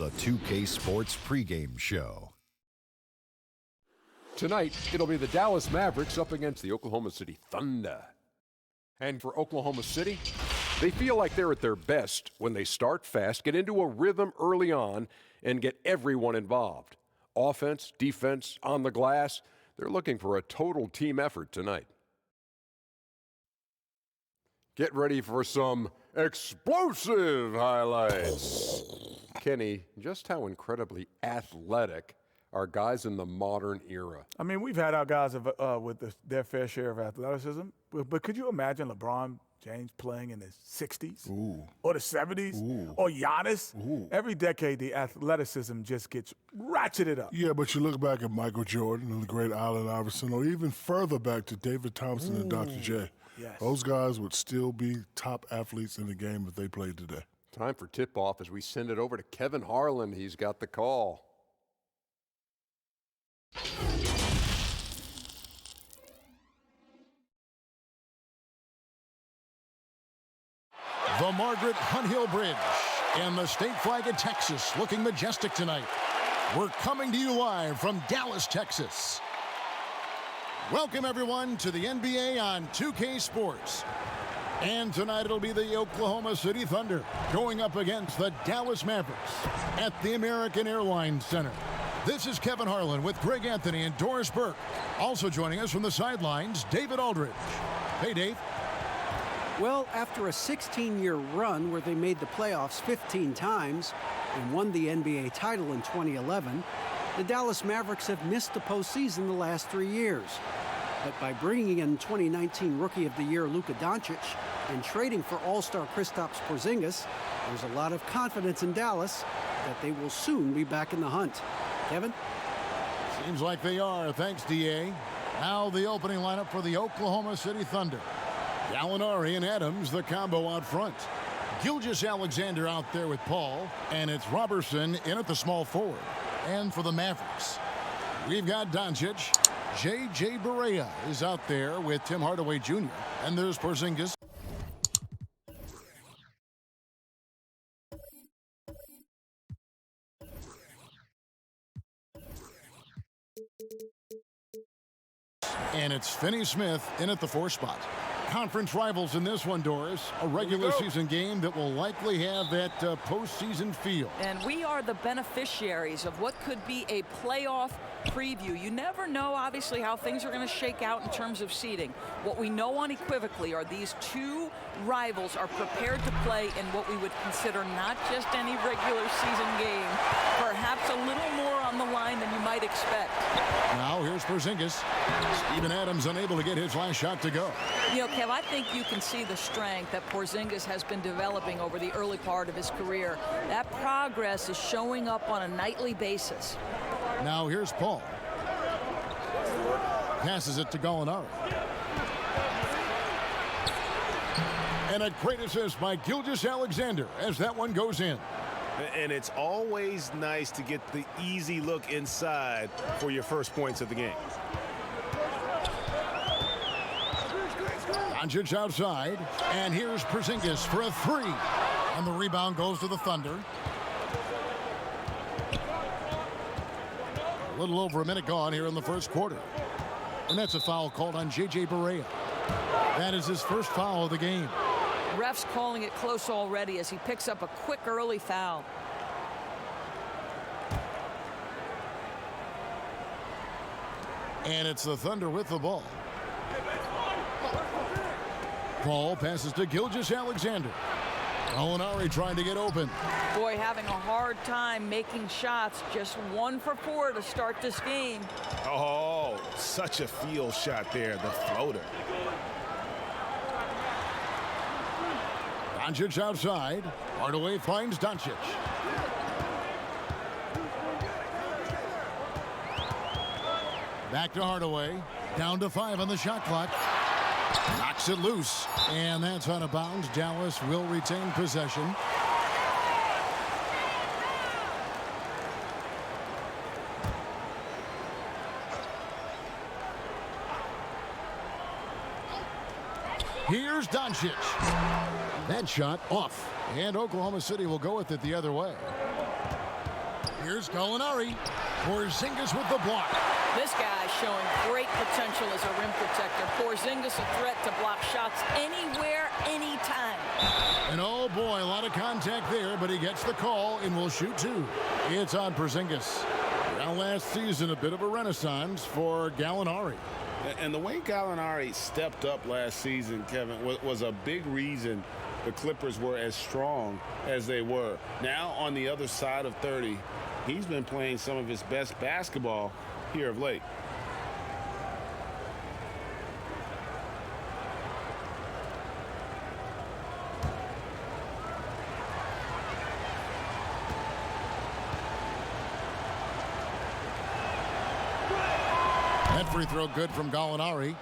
the 2K Sports pregame show. Tonight, it'll be the Dallas Mavericks up against the Oklahoma City Thunder. And for Oklahoma City, they feel like they're at their best when they start fast, get into a rhythm early on, and get everyone involved. Offense, defense, on the glass, they're looking for a total team effort tonight. Get ready for some explosive highlights. Kenny, just how incredibly athletic are guys in the modern era? I mean, we've had our guys with their fair share of athleticism, but could you imagine LeBron James playing in his 60s or the 70s or Giannis? Every decade, the athleticism just gets ratcheted up. Yeah, but you look back at Michael Jordan and the great Allen Iverson, or even further back to David Thompson and Dr. J. Yes. Those guys would still be top athletes in the game if they played today. Time for tip-off as we send it over to Kevin Harlan. He's got the call. The Margaret Hunt Hill Bridge and the state flag of Texas looking majestic tonight. We're coming to you live from Dallas, Texas. Welcome, everyone, to the NBA on 2K Sports. And tonight it'll be the Oklahoma City Thunder going up against the Dallas Mavericks at the American Airlines Center. This is Kevin Harlan with Greg Anthony and Doris Burke. Also joining us from the sidelines, David Aldridge. Hey, Dave. Well, after a 16-year run where they made the playoffs 15 times and won the NBA title in 2011, the Dallas Mavericks have missed the postseason the last 3 years. But by bringing in 2019 Rookie of the Year Luka Doncic and trading for All-Star Kristaps Porzingis, there's a lot of confidence in Dallas that they will soon be back in the hunt. Kevin? Seems like they are. Thanks, D.A. Now the opening lineup for the Oklahoma City Thunder. Gallinari and Adams, the combo out front. Gilgeous-Alexander out there with Paul, and it's Robertson in at the small forward. And for the Mavericks, we've got Doncic. J.J. Barea is out there with Tim Hardaway Jr. And there's Porzingis. And it's Finney-Smith in at the 4 spot. Conference rivals in this one, Doris. A regular season game that will likely have that postseason feel. And we are the beneficiaries of what could be a playoff preview. You never know, obviously, how things are going to shake out in terms of seeding. What we know unequivocally are these two rivals are prepared to play in what we would consider not just any regular season game, perhaps a little more on the line than you might expect. Now here's Porzingis. Steven Adams unable to get his last shot to go. You know, Kev, I think you can see the strength that Porzingis has been developing over the early part of his career. That progress is showing up on a nightly basis. Now here's Paul. Passes it to Gallinari. And a great assist by Gilgeous-Alexander as that one goes in. And it's always nice to get the easy look inside for your first points of the game. Doncic outside, and here's Porzingis for a 3. And the rebound goes to the Thunder. A little over a minute gone here in the first quarter. And that's a foul called on J.J. Barea. That is his first foul of the game. Ref's calling it close already as he picks up a quick early foul. And it's the Thunder with the ball. Paul passes to Gilgeous-Alexander. Gallinari trying to get open. Boy, having a hard time making shots. Just 1 for 4 to start this game. Oh, such a field shot there, the floater. Doncic outside. Hardaway finds Doncic. Back to Hardaway. Down to 5 on the shot clock. Knocks it loose. And that's out of bounds. Dallas will retain possession. Here's Doncic. That shot off. And Oklahoma City will go with it the other way. Here's Gallinari. Porzingis with the block. This guy showing great potential as a rim protector. Porzingis a threat to block shots anywhere, anytime. And oh boy, a lot of contact there, but he gets the call and will shoot two. It's on Porzingis. Now last season, a bit of a renaissance for Gallinari. And the way Gallinari stepped up last season, Kevin, was a big reason the Clippers were as strong as they were. Now on the other side of 30, he's been playing some of his best basketball here of late. That free throw good from Gallinari.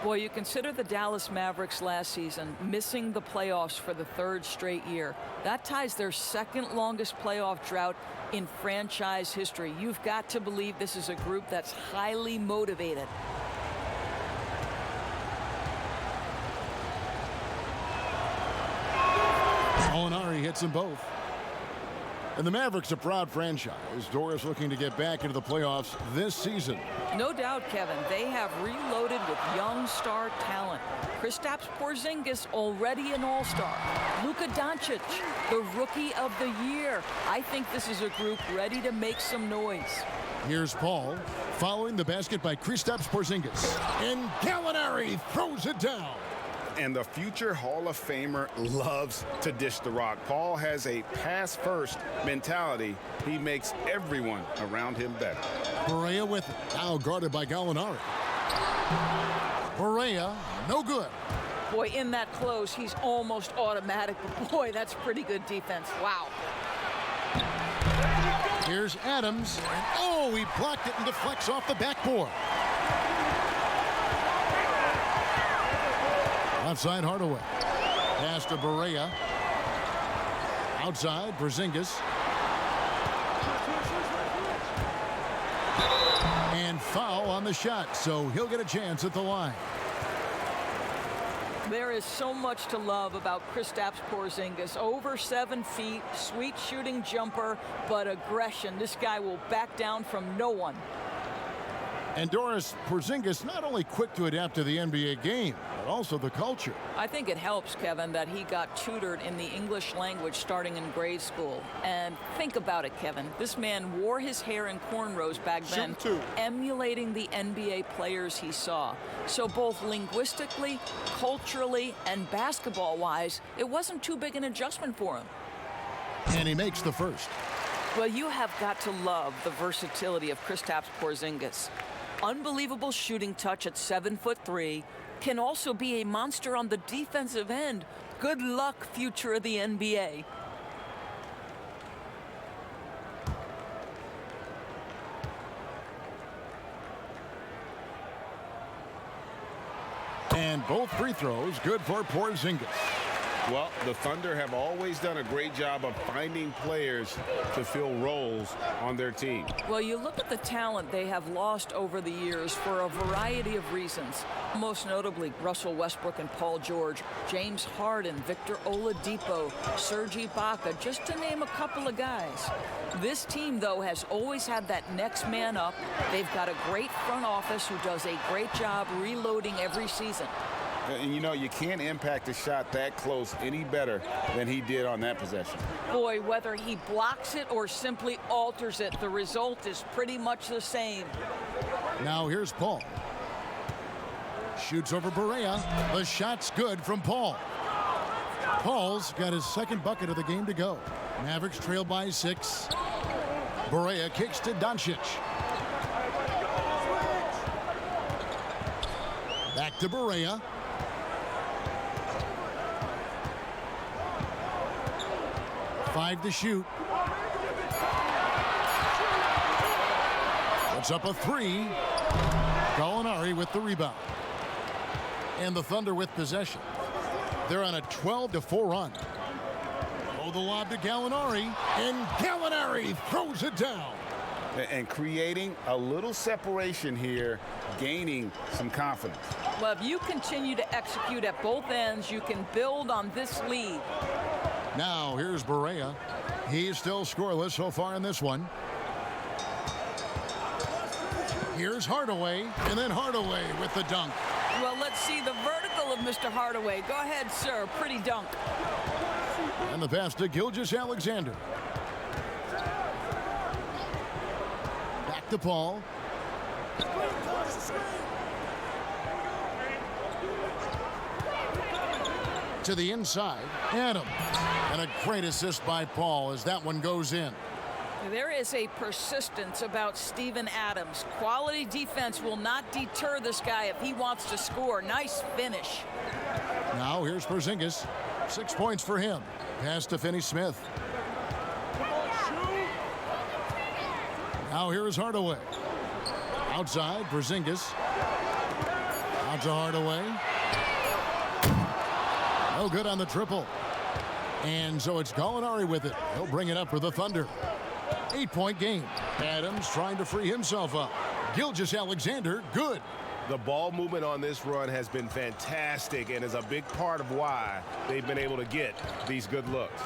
Boy, you consider the Dallas Mavericks last season missing the playoffs for the third straight year. That ties their second longest playoff drought in franchise history. You've got to believe this is a group that's highly motivated. Gallinari hits them both. And the Mavericks a proud franchise. Doris looking to get back into the playoffs this season. No doubt, Kevin, they have reloaded with young star talent. Kristaps Porzingis already an all-star. Luka Doncic, the rookie of the year. I think this is a group ready to make some noise. Here's Paul following the basket by Kristaps Porzingis. And Gallinari throws it down. And the future Hall of Famer loves to dish the rock. Paul has a pass-first mentality. He makes everyone around him better. Barea with it. Now guarded by Gallinari. Barea, no good. Boy, in that close, he's almost automatic. But boy, that's pretty good defense. Wow. Here's Adams. And oh, he blocked it and deflects off the backboard. Outside Hardaway. Pass to Barea. Outside Porzingis. And foul on the shot, so he'll get a chance at the line. There is so much to love about Kristaps Porzingis. Over 7 feet, sweet shooting jumper, but aggression. This guy will back down from no one. And Doris, Porzingis not only quick to adapt to the NBA game, but also the culture. I think it helps, Kevin, that he got tutored in the English language starting in grade school. And think about it, Kevin. This man wore his hair in cornrows back then, emulating the NBA players he saw. So both linguistically, culturally, and basketball-wise, it wasn't too big an adjustment for him. And he makes the first. Well, you have got to love the versatility of Kristaps Porzingis. Unbelievable shooting touch at 7'3", can also be a monster on the defensive end. Good luck, future of the NBA. And both free throws good for Porzingis. Well, the Thunder have always done a great job of finding players to fill roles on their team. Well, you look at the talent they have lost over the years for a variety of reasons. Most notably, Russell Westbrook and Paul George, James Harden, Victor Oladipo, Serge Ibaka, just to name a couple of guys. This team, though, has always had that next man up. They've got a great front office who does a great job reloading every season. And you know, you can't impact a shot that close any better than he did on that possession. Boy, whether he blocks it or simply alters it, the result is pretty much the same. Now here's Paul. Shoots over Barea. The shot's good from Paul. Paul's got his second bucket of the game to go. Mavericks trail by 6. Barea kicks to Doncic. Back to Barea. Five to shoot. Puts up a 3. Gallinari with the rebound. And the Thunder with possession. They're on a 12-4 run. Oh, the lob to Gallinari. And Gallinari throws it down. And creating a little separation here, gaining some confidence. Well, if you continue to execute at both ends, you can build on this lead. Now here's Barea. He's still scoreless so far in this one. Here's Hardaway, and then Hardaway with the dunk. Well, let's see the vertical of Mr. Hardaway. Go ahead, sir. Pretty dunk. And the pass to Gilgeous-Alexander. Back to Paul. To the inside, Adams. And a great assist by Paul as that one goes in. There is a persistence about Steven Adams. Quality defense will not deter this guy if he wants to score. Nice finish. Now here's Porzingis. 6 points for him. Pass to Finney-Smith. Now here is Hardaway. Outside, Porzingis. Out to Hardaway. No good on the triple. And so it's Gallinari with it. He'll bring it up for the Thunder. 8-point game. Adams trying to free himself up. Gilgeous-Alexander, good. The ball movement on this run has been fantastic and is a big part of why they've been able to get these good looks.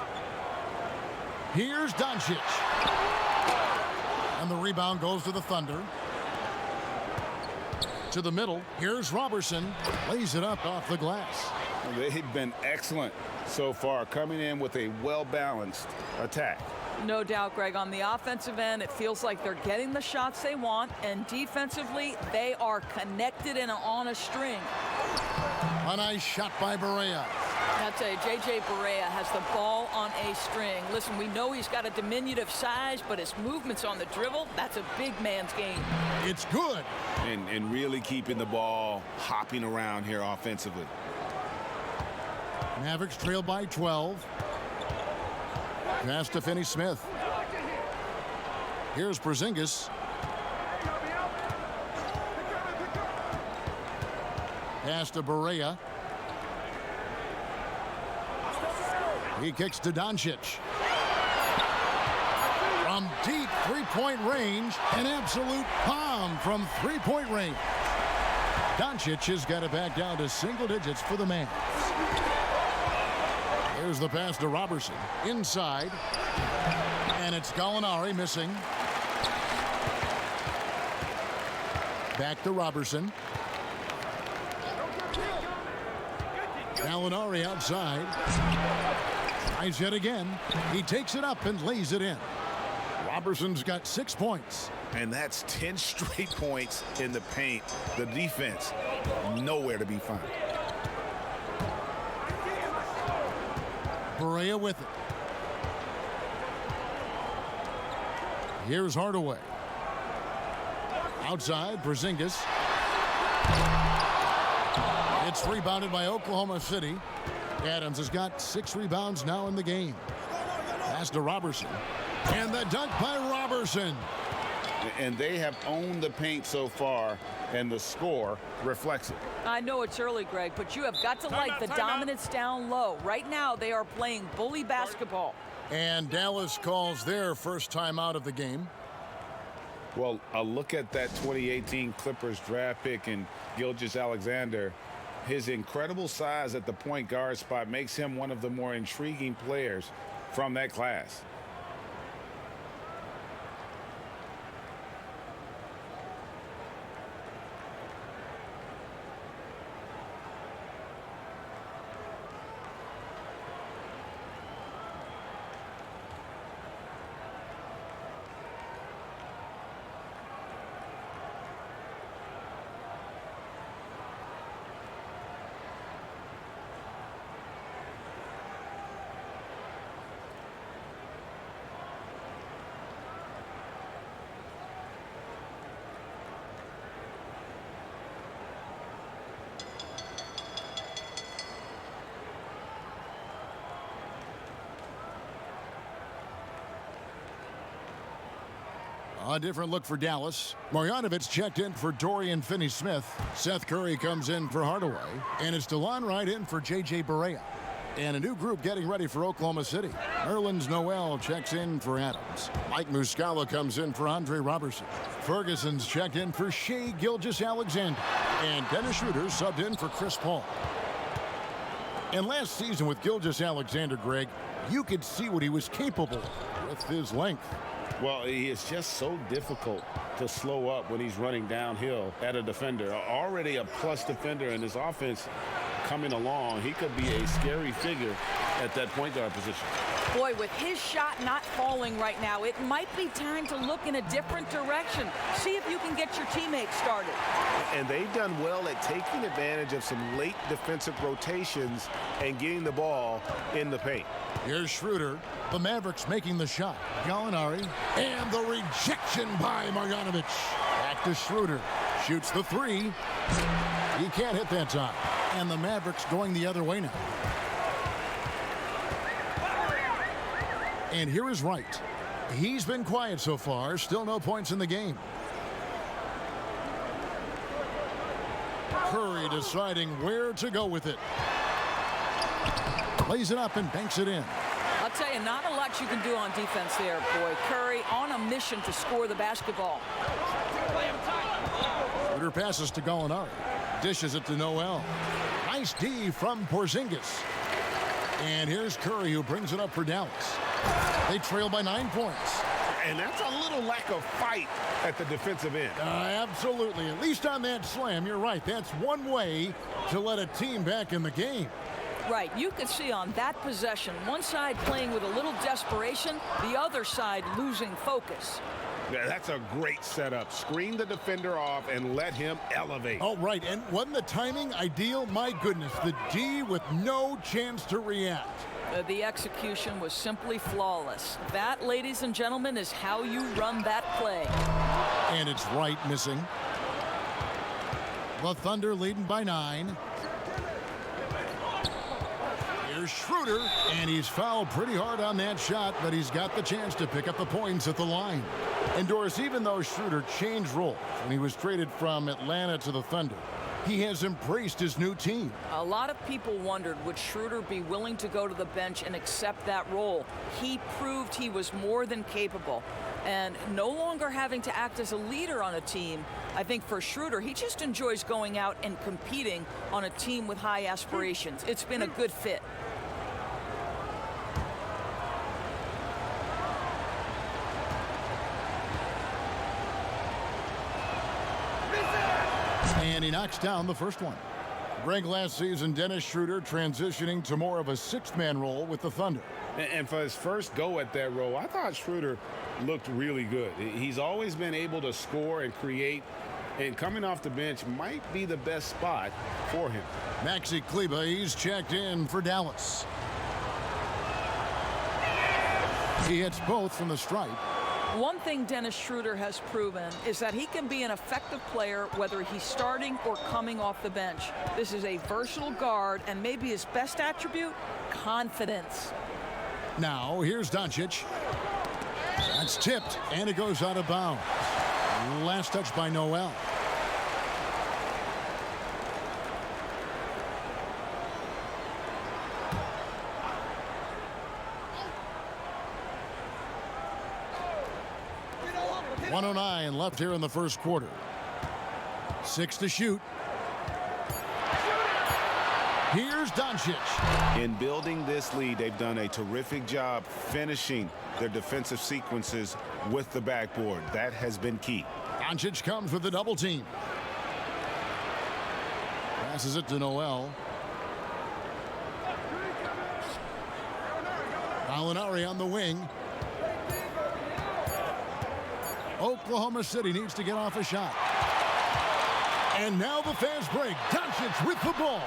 Here's Doncic. And the rebound goes to the Thunder. To the middle. Here's Robertson. Lays it up off the glass. They've been excellent so far, coming in with a well-balanced attack. No doubt, Greg. On the offensive end, it feels like they're getting the shots they want, and defensively, they are connected and on a string. A nice shot by Barea. I'll tell you, J.J. Barea has the ball on a string. Listen, we know he's got a diminutive size, but his movements on the dribble, that's a big man's game. It's good. And really keeping the ball hopping around here offensively. Mavericks trail by 12. Pass to Finney-Smith. Here's Porzingis. Pass to Barea. He kicks to Doncic. From deep three-point range, an absolute bomb from three-point range. Doncic has got it back down to single digits for the Mavs. Here's the pass to Robertson. Inside. And it's Gallinari missing. Back to Robertson. Gallinari outside. Tries it again. He takes it up and lays it in. Robertson's got 6 points. And that's 10 straight points in the paint. The defense, nowhere to be found. Barea with it. Here's Hardaway. Outside, Porzingis. It's rebounded by Oklahoma City. Adams has got 6 rebounds now in the game. Pass to Robertson. And the dunk by Robertson. And they have owned the paint so far, and the score reflects it. I know it's early, Greg, but you have got to like the dominance down low. Right now, they are playing bully basketball. And Dallas calls their first time out of the game. Well, a look at that 2018 Clippers draft pick and Gilgeous-Alexander. His incredible size at the point guard spot makes him one of the more intriguing players from that class. A different look for Dallas. Marjanovic checked in for Dorian Finney-Smith. Seth Curry comes in for Hardaway. And it's DeLon Wright in for J.J. Barea. And a new group getting ready for Oklahoma City. Nerlens Noel checks in for Adams. Mike Muscala comes in for Andre Robertson. Ferguson's checked in for Shai Gilgeous-Alexander. And Dennis Schroeder subbed in for Chris Paul. And last season with Gilgeous-Alexander, Greg, you could see what he was capable of with his length. Well, he is just so difficult to slow up when he's running downhill at a defender. Already a plus defender in his offense coming along. He could be a scary figure at that point guard position. Boy, with his shot not falling right now, it might be time to look in a different direction. See if you can get your teammates started. And they've done well at taking advantage of some late defensive rotations and getting the ball in the paint. Here's Schroeder. The Mavericks making the shot. Gallinari. And the rejection by Marjanovic. Back to Schroeder. Shoots the three. He can't hit that time. And the Mavericks going the other way now. And here is Wright. He's been quiet so far. Still no points in the game. Curry deciding where to go with it. Lays it up and banks it in. I'll tell you, not a lot you can do on defense there, boy. Curry on a mission to score the basketball. Schroeder passes to Gallinari. Dishes it to Noel. Nice D from Porzingis. And here's Curry, who brings it up for Dallas. They trail by 9 points. And that's a little lack of fight at the defensive end. Absolutely. At least on that slam, you're right. That's one way to let a team back in the game. Right. You could see on that possession, one side playing with a little desperation, the other side losing focus. Yeah, that's a great setup. Screen the defender off and let him elevate. Oh, right. And wasn't the timing ideal? My goodness. The D with no chance to react. The execution was simply flawless. That, ladies and gentlemen, is how you run that play. And it's Wright missing. The Thunder leading by 9. Here's Schroeder, and he's fouled pretty hard on that shot, but he's got the chance to pick up the points at the line. And Doris, even though Schroeder changed roles when he was traded from Atlanta to the Thunder, he has embraced his new team. A lot of people wondered, would Schroeder be willing to go to the bench and accept that role? He proved he was more than capable. And no longer having to act as a leader on a team, I think for Schroeder, he just enjoys going out and competing on a team with high aspirations. It's been a good fit. And he knocks down the first one. Greg, last season, Dennis Schroeder transitioning to more of a sixth-man role with the Thunder. And for his first go at that role, I thought Schroeder looked really good. He's always been able to score and create, and coming off the bench might be the best spot for him. Maxi Kleber, he's checked in for Dallas. He hits both from the stripe. One thing Dennis Schroeder has proven is that he can be an effective player whether he's starting or coming off the bench. This is a versatile guard, and maybe his best attribute, confidence. Now, here's Doncic. That's tipped, and it goes out of bounds. Last touch by Noel. .109 left here in the first quarter. 6 to shoot. Here's Doncic. In building this lead, they've done a terrific job finishing their defensive sequences with the backboard. That has been key. Doncic comes with the double team. Passes it to Noel. Gallinari on the wing. Oklahoma City needs to get off a shot. And now the fast break. Doncic with the ball.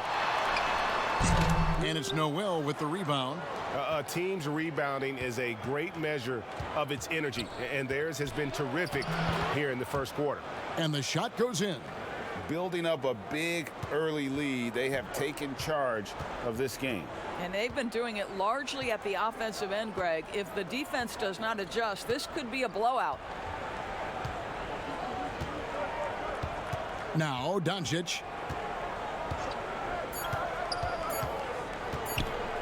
And it's Noel with the rebound. A team's rebounding is a great measure of its energy, and theirs has been terrific here in the first quarter. And the shot goes in. Building up a big early lead, they have taken charge of this game. And they've been doing it largely at the offensive end, Greg. If the defense does not adjust, this could be a blowout. Now, Doncic.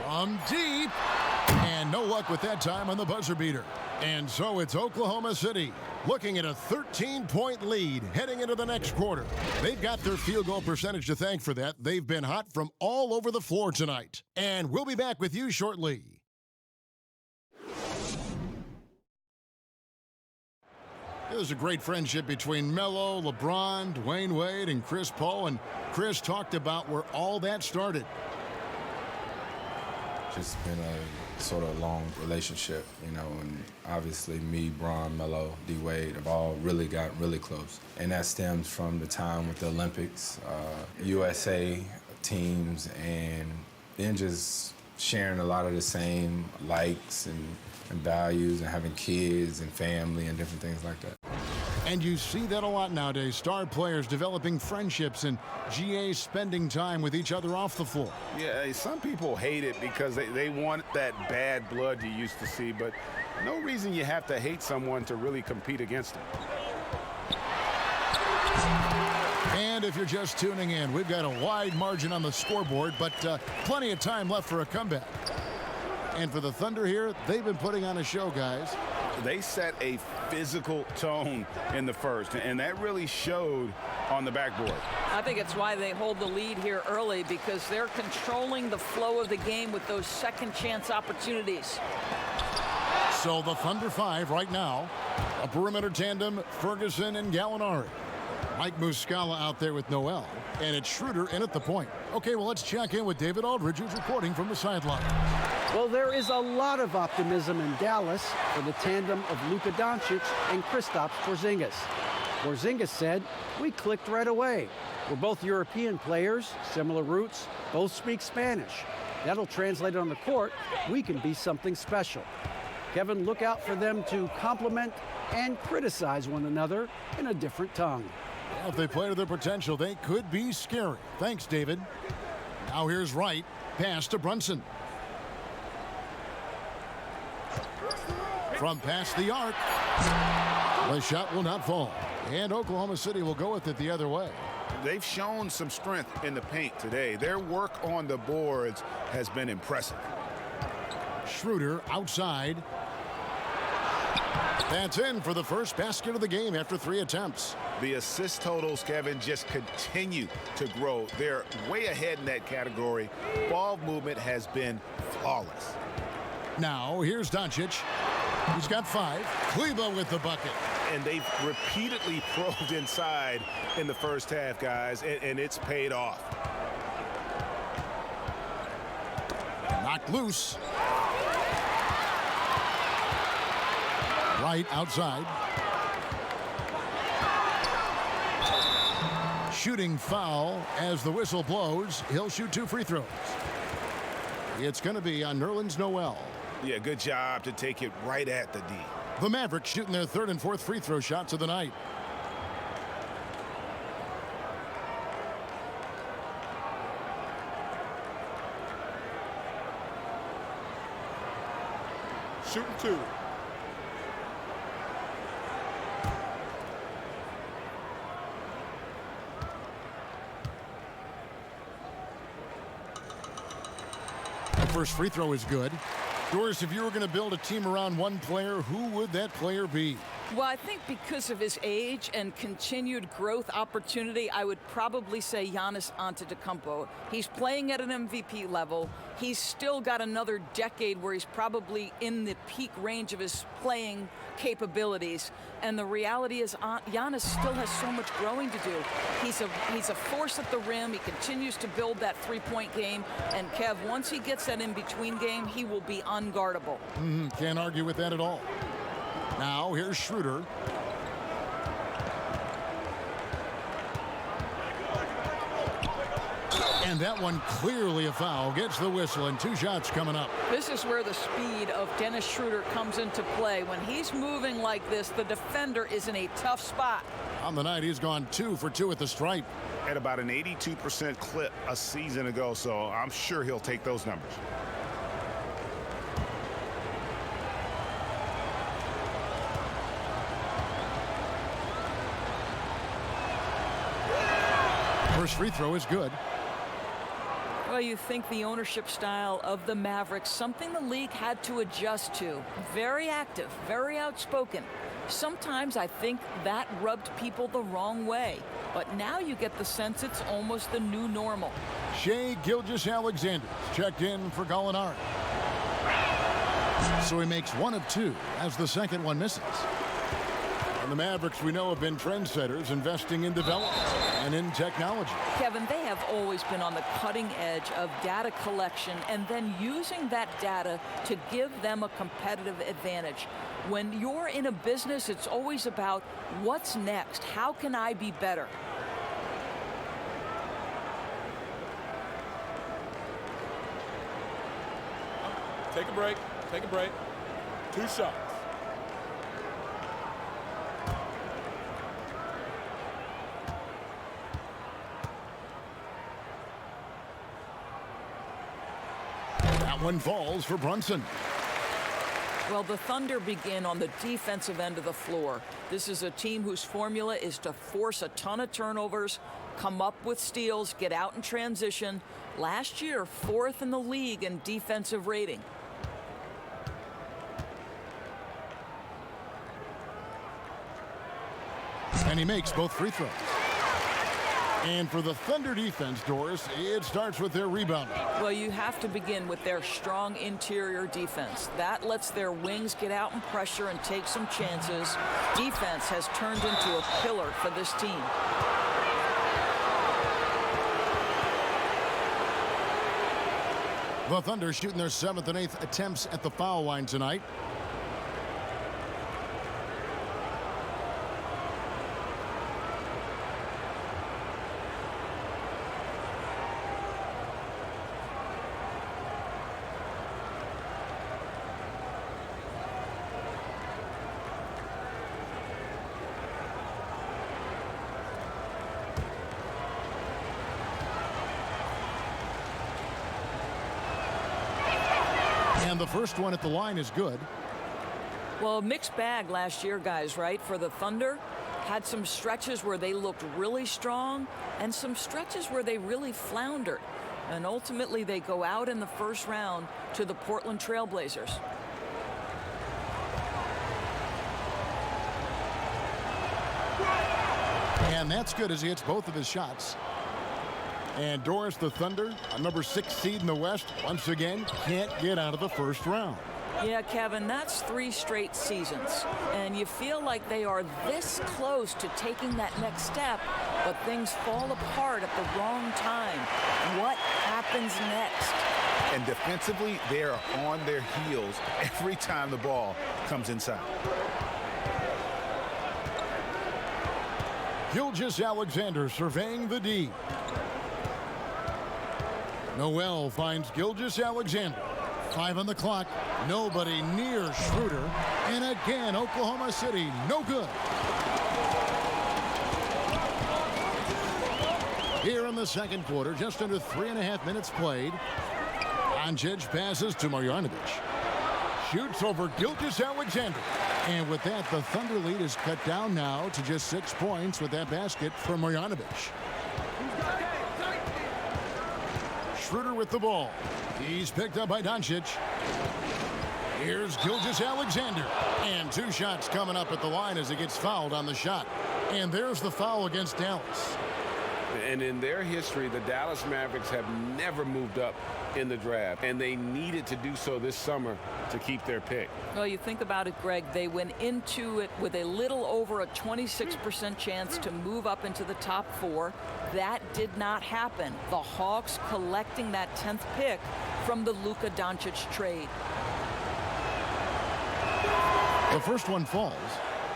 From deep. And And no luck with that time on the buzzer beater. And so it's Oklahoma City looking at a 13-point lead heading into the next quarter. They've got their field goal percentage to thank for that. They've been hot from all over the floor tonight. And we'll be back with you shortly. There's a great friendship between Melo, LeBron, Dwayne Wade, and Chris Paul. And Chris talked about where all that started. Just been a sort of long relationship, you know, and obviously me, Bron, Melo, D. Wade have all really got really close. And that stems from the time with the Olympics, USA teams, and then just sharing a lot of the same likes and values and having kids and family and different things like that. And you see that a lot nowadays. Star players developing friendships and GAs spending time with each other off the floor. Yeah, some people hate it because they want that bad blood you used to see, but no reason you have to hate someone to really compete against them. And if you're just tuning in, we've got a wide margin on the scoreboard, but plenty of time left for a comeback. And for the Thunder here, they've been putting on a show, guys. They set a physical tone in the first, and that really showed on the backboard. I think it's why they hold the lead here early, because they're controlling the flow of the game with those second chance opportunities. So the Thunder 5 right now, a perimeter tandem, Ferguson and Gallinari. Mike Muscala out there with Noel, and it's Schroeder in at the point. Okay, well, let's check in with David Aldridge, who's reporting from the sideline. Well, there is a lot of optimism in Dallas for the tandem of Luka Doncic and Kristaps Porzingis. Porzingis said, "We clicked right away. We're both European players, similar roots, both speak Spanish. That'll translate on the court. We can be something special." Kevin, look out for them to compliment and criticize one another in a different tongue. Well, if they play to their potential, they could be scary. Thanks, David. Now here's Wright. Pass to Brunson. From past the arc. The shot will not fall. And Oklahoma City will go with it the other way. They've shown some strength in the paint today. Their work on the boards has been impressive. Schroeder outside. That's in for the first basket of the game after 3 attempts. The assist totals, Kevin, just continue to grow. They're way ahead in that category. Ball movement has been flawless. Now here's Doncic. He's got 5. Kleba with the bucket. And they've repeatedly probed inside in the first half, guys, and it's paid off. Knocked loose. Right outside. Shooting foul as the whistle blows. He'll shoot 2 free throws. It's going to be on Nerlens Noel. Yeah, good job to take it right at the D. The Mavericks shooting their 3rd and 4th free throw shots of the night. Shooting 2. The first free throw is good. Doris, if you were going to build a team around one player, who would that player be? Well, I think because of his age and continued growth opportunity, I would probably say Giannis Antetokounmpo. He's playing at an MVP level. He's still got another decade where he's probably in the peak range of his playing capabilities. And the reality is Giannis still has so much growing to do. He's a force at the rim. He continues to build that three-point game. And Kev, once he gets that in-between game, he will be unguardable. Can't argue with that at all. Now here's Schroeder. And that one clearly a foul. Gets the whistle and 2 shots coming up. This is where the speed of Dennis Schroeder comes into play. When he's moving like this, the defender is in a tough spot. On the night, he's gone 2 for 2 at the stripe. At about an 82% clip a season ago, so I'm sure he'll take those numbers. First free throw is good. Well, you think the ownership style of the Mavericks, something the league had to adjust to. Very active, very outspoken. Sometimes I think that rubbed people the wrong way. But now you get the sense it's almost the new normal. Shai Gilgeous-Alexander checked in for Gallinari. So he makes 1 of 2 as the second one misses. And the Mavericks, we know, have been trendsetters, investing in development and in technology. Kevin, they have always been on the cutting edge of data collection and then using that data to give them a competitive advantage. When you're in a business, it's always about what's next? How can I be better? Take a break. Take a break. 2 shots. That one falls for Brunson. Well, the Thunder begin on the defensive end of the floor. This is a team whose formula is to force a ton of turnovers, come up with steals, get out in transition. Last year, 4th in the league in defensive rating. And he makes both free throws. And for the Thunder defense, Doris, it starts with their rebounding. Well, you have to begin with their strong interior defense. That lets their wings get out in pressure and take some chances. Defense has turned into a pillar for this team. The Thunder shooting their 7th and 8th attempts at the foul line tonight. And the first one at the line is good. Well, mixed bag last year, guys, right? For the Thunder, had some stretches where they looked really strong and some stretches where they really floundered. And ultimately, they go out in the first round to the Portland Trail Blazers. And that's good as he hits both of his shots. And Doris, the Thunder, a number 6 seed in the West, once again can't get out of the first round. Yeah, Kevin, that's 3 straight seasons. And you feel like they are this close to taking that next step, but things fall apart at the wrong time. What happens next? And defensively, they are on their heels every time the ball comes inside. Gilgeous-Alexander surveying the D. Noel finds Gilgeous-Alexander. 5 on the clock. Nobody near Schroeder. And again, Oklahoma City, no good. Here in the second quarter, just under 3.5 minutes played. Doncic passes to Marjanovic. Shoots over Gilgeous-Alexander. And with that, the Thunder lead is cut down now to just 6 points with that basket from Marjanovic. Schroeder with the ball. He's picked up by Doncic. Here's Gilgeous-Alexander. And 2 shots coming up at the line as he gets fouled on the shot. And there's the foul against Dallas. And in their history, the Dallas Mavericks have never moved up in the draft, and they needed to do so this summer to keep their pick. Well, you think about it, Greg, they went into it with a little over a 26% chance to move up into the top 4. That did not happen. The Hawks collecting that 10th pick from the Luka Doncic trade. The first one falls.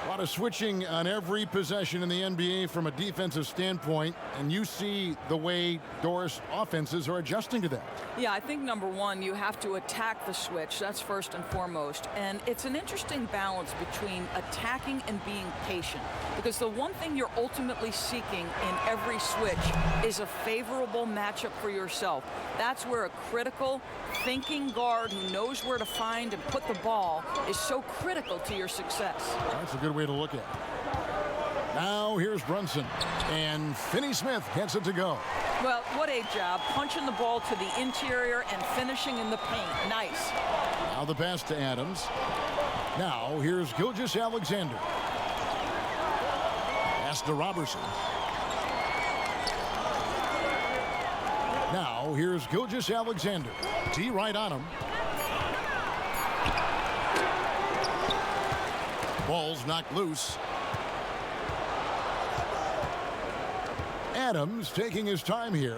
A lot of switching on every possession in the NBA from a defensive standpoint, and you see the way Doris offenses are adjusting to that. Yeah, I think number one, you have to attack the switch. That's first and foremost. And it's an interesting balance between attacking and being patient, because the one thing you're ultimately seeking in every switch is a favorable matchup for yourself. That's where a critical thinking guard who knows where to find and put the ball is so critical to your success. That's a good way to look at it. Now here's Brunson, and Finney Smith gets it to go. Well, what a job. Punching the ball to the interior and finishing in the paint. Nice. Now the pass to Adams. Now here's Gilgeous-Alexander. Pass to Robertson. Now here's Gilgeous-Alexander. T right on him. Ball's knocked loose. Adams taking his time here.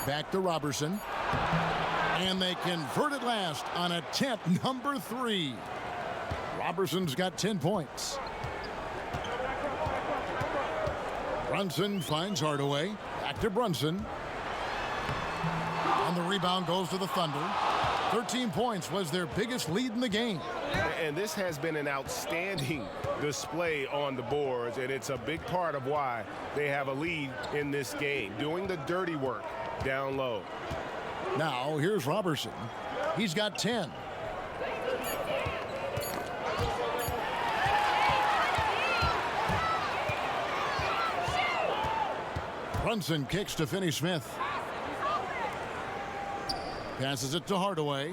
Back to Robertson. And they convert at last on attempt number 3. Robertson's got 10 points. Brunson finds Hardaway. Back to Brunson. And the rebound goes to the Thunder. 13 points was their biggest lead in the game. And this has been an outstanding display on the boards, and it's a big part of why they have a lead in this game, doing the dirty work down low. Now here's Robertson. He's got 10. Brunson kicks to Finney-Smith. Passes it to Hardaway.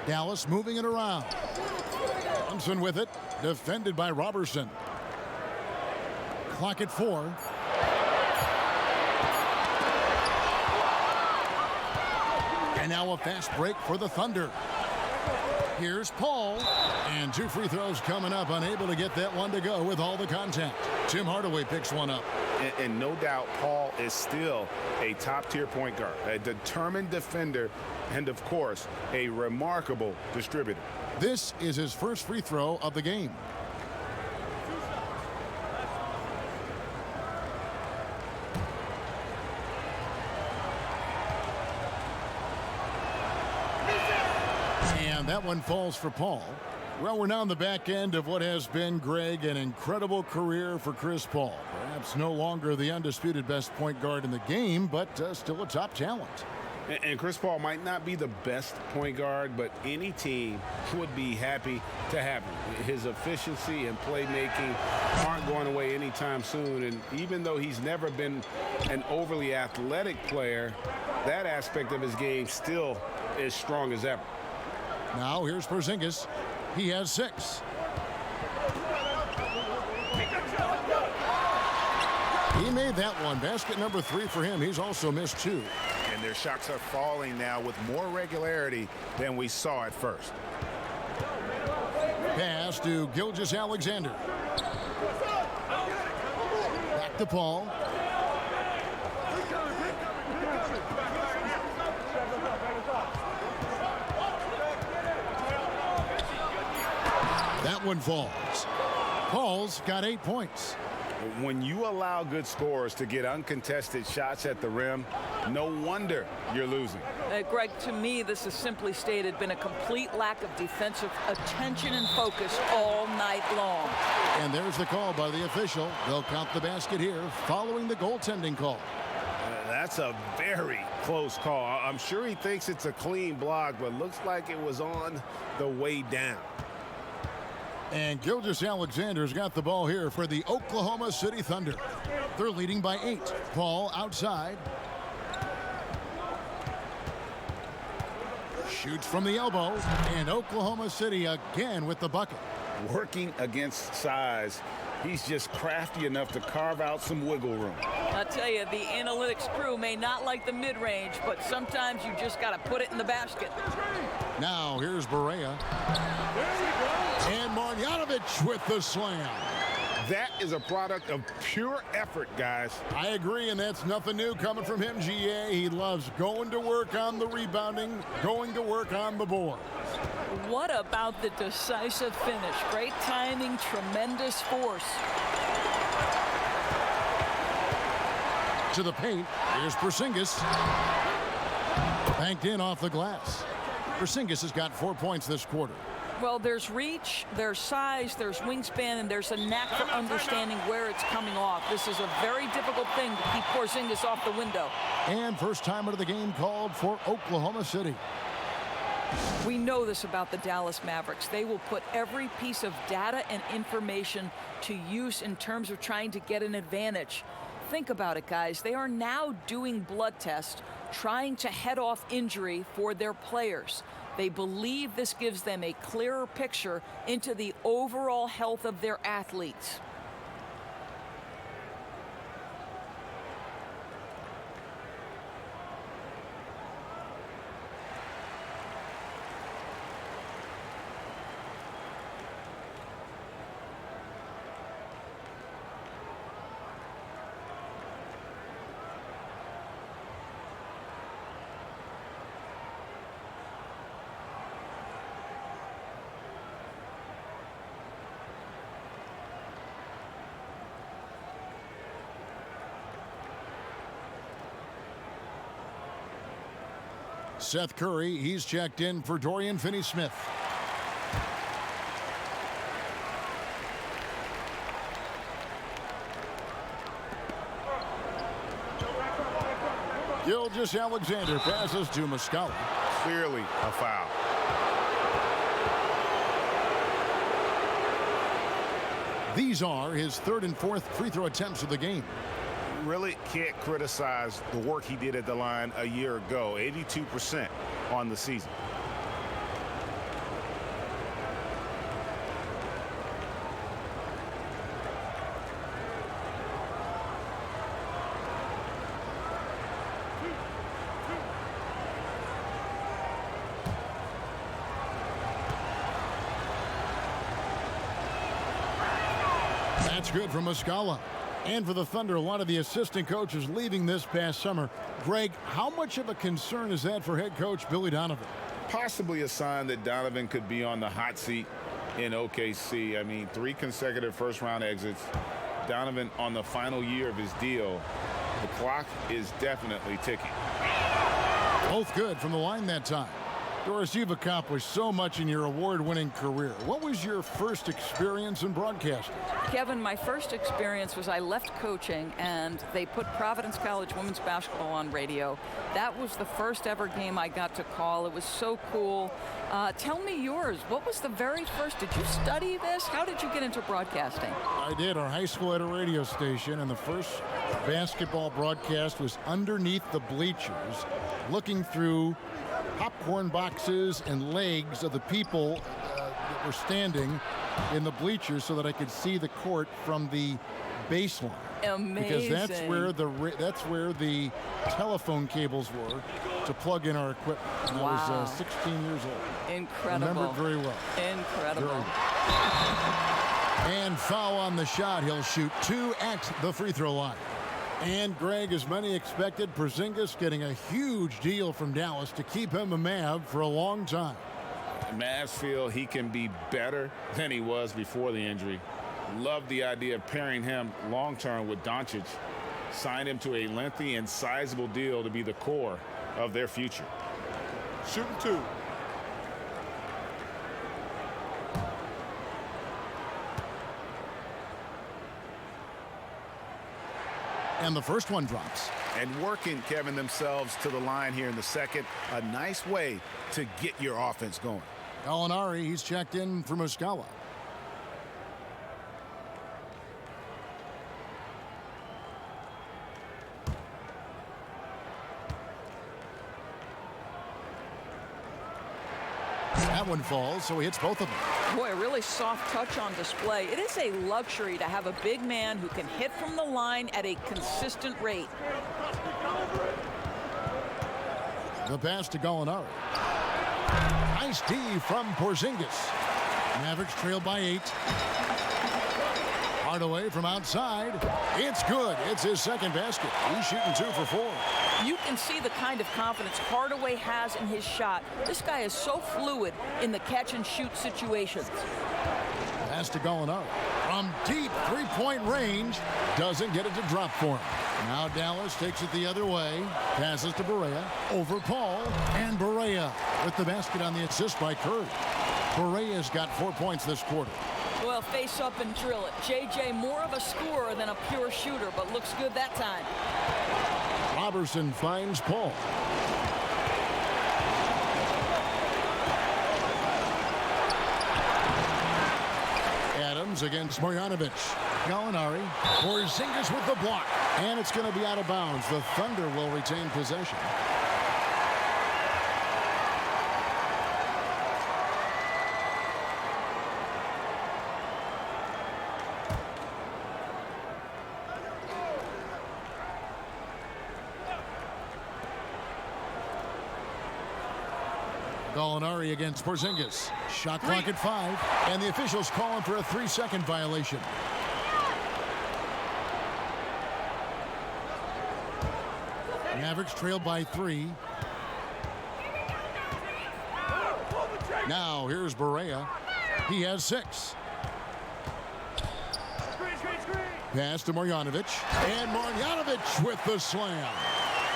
Dallas moving it around. Brunson with it. Defended by Robertson. Clock at 4. And now a fast break for the Thunder. Here's Paul. And 2 free throws coming up. Unable to get that one to go with all the contact. Tim Hardaway picks one up. And no doubt Paul is still a top-tier point guard, a determined defender, and, of course, a remarkable distributor. This is his first free throw of the game. And that one falls for Paul. Well, we're now on the back end of what has been, Greg, an incredible career for Chris Paul. Perhaps no longer the undisputed best point guard in the game, but still a top talent. And Chris Paul might not be the best point guard, but any team would be happy to have him. His efficiency and playmaking aren't going away anytime soon. And even though he's never been an overly athletic player, that aspect of his game still is strong as ever. Now here's Porzingis. He has 6. He made that one. Basket number 3 for him. He's also missed 2. And their shots are falling now with more regularity than we saw at first. Pass to Gilgeous-Alexander. Back to Paul. That one falls. Paul's got 8 points. When you allow good scorers to get uncontested shots at the rim, no wonder you're losing. Greg, to me, this has simply stated been a complete lack of defensive attention and focus all night long. And there's the call by the official. They'll count the basket here following the goaltending call. That's a very close call. I'm sure he thinks it's a clean block, but looks like it was on the way down. And Gilgeous-Alexander's got the ball here for the Oklahoma City Thunder. They're leading by 8. Paul outside. Shoots from the elbow. And Oklahoma City again with the bucket. Working against size, he's just crafty enough to carve out some wiggle room. I'll tell you, the analytics crew may not like the mid-range, but sometimes you just got to put it in the basket. Now here's Barea. And Marjanovic with the slam. That is a product of pure effort, guys. I agree, and that's nothing new coming from him, GA. He loves going to work on the rebounding, going to work on the board. What about the decisive finish? Great timing, tremendous force. To the paint, here's Porzingis. Banked in off the glass. Porzingis has got 4 points this quarter. Well, there's reach, there's size, there's wingspan, and there's a knack for understanding where it's coming off. This is a very difficult thing to keep Porzingis off the window. And first timer of the game called for Oklahoma City. We know this about the Dallas Mavericks. They will put every piece of data and information to use in terms of trying to get an advantage. Think about it, guys. They are now doing blood tests, trying to head off injury for their players. They believe this gives them a clearer picture into the overall health of their athletes. Seth Curry, he's checked in for Dorian Finney-Smith. Gilgeous-Alexander passes to Muscala. Clearly a foul. These are his third and fourth free throw attempts of the game. Really can't criticize the work he did at the line a year ago. 82% on the season. That's good from Muscala. And for the Thunder, a lot of the assistant coaches leaving this past summer. Greg, how much of a concern is that for head coach Billy Donovan? Possibly a sign that Donovan could be on the hot seat in OKC. I mean, 3 consecutive first-round exits. Donovan on the final year of his deal. The clock is definitely ticking. Both good from the line that time. Doris, you've accomplished so much in your award-winning career. What was your first experience in broadcasting? Kevin, my first experience was I left coaching and they put Providence College women's basketball on radio. That was the first ever game I got to call. It was so cool. Tell me yours. What was the very first? Did you study this? How did you get into broadcasting? I did. Our high school had a radio station, and the first basketball broadcast was underneath the bleachers, looking through popcorn boxes and legs of the people that were standing in the bleachers so that I could see the court from the baseline. Amazing. Because that's where the telephone cables were to plug in our equipment. And wow. I was 16 years old. Incredible. Remember it very well. Incredible. And foul on the shot. He'll shoot 2 at the free throw line. And Greg, as many expected, Porzingis getting a huge deal from Dallas to keep him a Mav for a long time. Mavs feel he can be better than he was before the injury. Love the idea of pairing him long-term with Doncic. Sign him to a lengthy and sizable deal to be the core of their future. Shooting 2. And the first one drops. And working, Kevin, themselves to the line here in the second. A nice way to get your offense going. Gallinari, he's checked in for Muscala. That one falls, so he hits both of them. Boy, a really soft touch on display. It is a luxury to have a big man who can hit from the line at a consistent rate. The pass to Gallinari. Nice D from Porzingis. Mavericks trail by 8. Hardaway from outside. It's good. It's his second basket. He's shooting 2 for 4. You can see the kind of confidence Hardaway has in his shot. This guy is so fluid in the catch-and-shoot situations. Pass to Gallinari. From deep three-point range. Doesn't get it to drop for him. Now Dallas takes it the other way. Passes to Barea. Over Paul. And Barea with the basket on the assist by Curry. Barea's got 4 points this quarter. Well, face up and drill it. JJ more of a scorer than a pure shooter, but looks good that time. Robertson finds Paul. Adams against Marjanovic. Gallinari. Porzingis with the block. And it's going to be out of bounds. The Thunder will retain possession. Gallinari against Porzingis. Shot clock at 5. And the officials calling for a 3-second violation. Mavericks trailed by 3. Now here's Barea. He has 6. Pass to Marjanovic. And Marjanovic with the slam.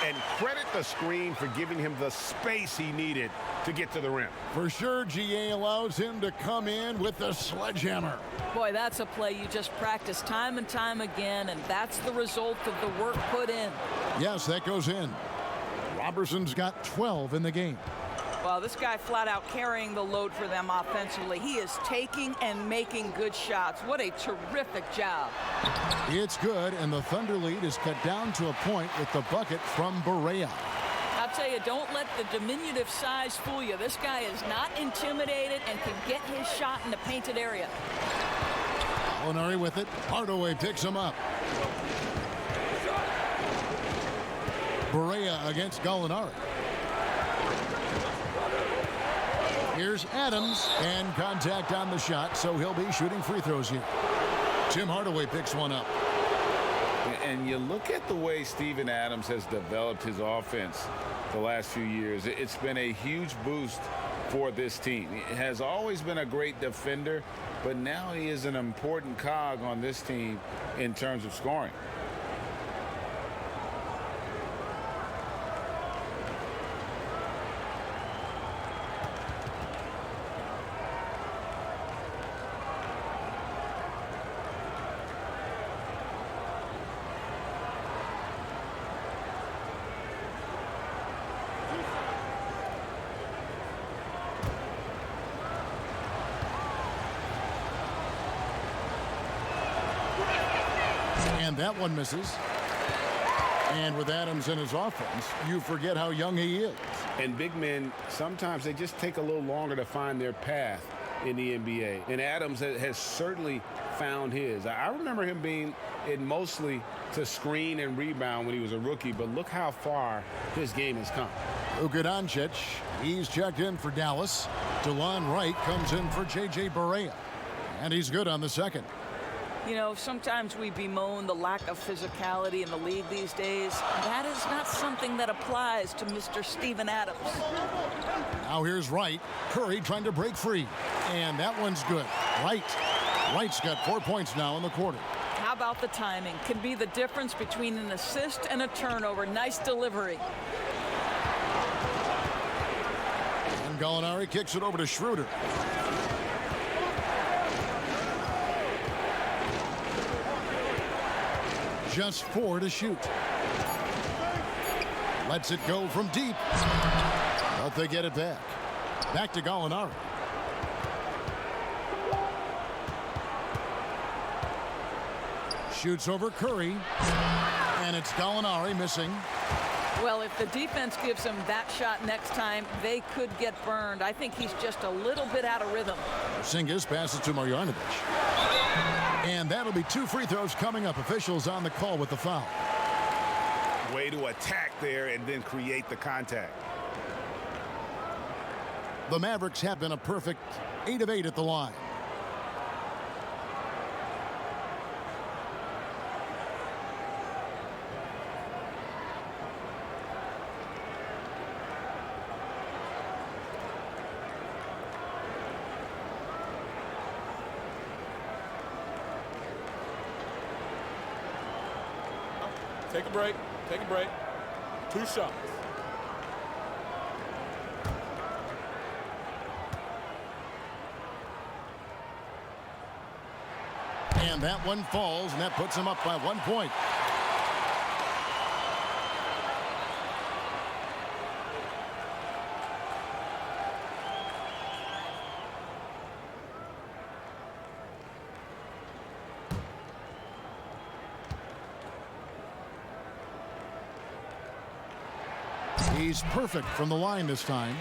And credit the screen for giving him the space he needed to get to the rim. For sure, GA allows him to come in with the sledgehammer. Boy, that's a play you just practice time and time again, and that's the result of the work put in. Yes, that goes in. Roberson's got 12 in the game. Well, this guy flat out carrying the load for them offensively. He is taking and making good shots. What a terrific job. It's good, and the Thunder lead is cut down to a point with the bucket from Barea. I'll tell you, don't let the diminutive size fool you. This guy is not intimidated and can get his shot in the painted area. Gallinari with it. Hardaway picks him up. Barea against Gallinari. Here's Adams, and contact on the shot, so he'll be shooting free throws here. Tim Hardaway picks one up. And you look at the way Steven Adams has developed his offense the last few years. It's been a huge boost for this team. He has always been a great defender, but now he is an important cog on this team in terms of scoring. And that one misses. And with Adams in his offense, you forget how young he is. And big men, sometimes they just take a little longer to find their path in the NBA. And Adams has certainly found his. I remember him being in mostly to screen and rebound when he was a rookie, but look how far his game has come. Luka Doncic, he's checked in for Dallas. DeLon Wright comes in for J.J. Barea. And he's good on the second. You know, sometimes we bemoan the lack of physicality in the league these days. That is not something that applies to Mr. Steven Adams. Now here's Wright. Curry trying to break free. And that one's good. Wright's got 4 points now in the quarter. How about the timing? Can be the difference between an assist and a turnover. Nice delivery. And Gallinari kicks it over to Schroeder. Just 4 to shoot. Lets it go from deep. But they get it back. Back to Gallinari. Shoots over Curry. And it's Gallinari missing. Well, if the defense gives him that shot next time, they could get burned. I think he's just a little bit out of rhythm. Porzingis passes to Marjanovic. And that'll be 2 free throws coming up. Officials on the call with the foul. Way to attack there and then create the contact. The Mavericks have been a perfect 8 of 8 at the line. Take a break. Take a break. 2 shots. And that one falls, and that puts him up by 1 point. He's perfect from the line this time.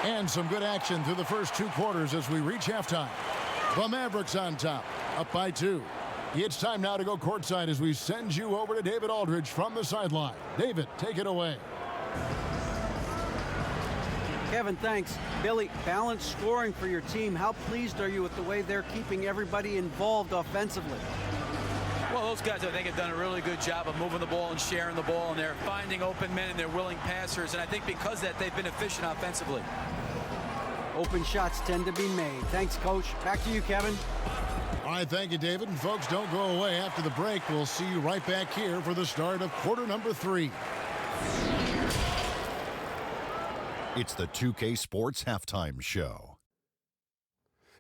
And some good action through the first 2 quarters as we reach halftime. The Mavericks on top, up by 2. It's time now to go courtside as we send you over to David Aldridge from the sideline. David, take it away. Kevin, thanks. Billy, balanced scoring for your team. How pleased are you with the way they're keeping everybody involved offensively? Well, those guys, I think, have done a really good job of moving the ball and sharing the ball, and they're finding open men and they're willing passers, and I think because of that, they've been efficient offensively. Open shots tend to be made. Thanks, Coach. Back to you, Kevin. All right, thank you, David. And folks, don't go away. After the break, we'll see you right back here for the start of quarter number 3. It's the 2K Sports Halftime Show.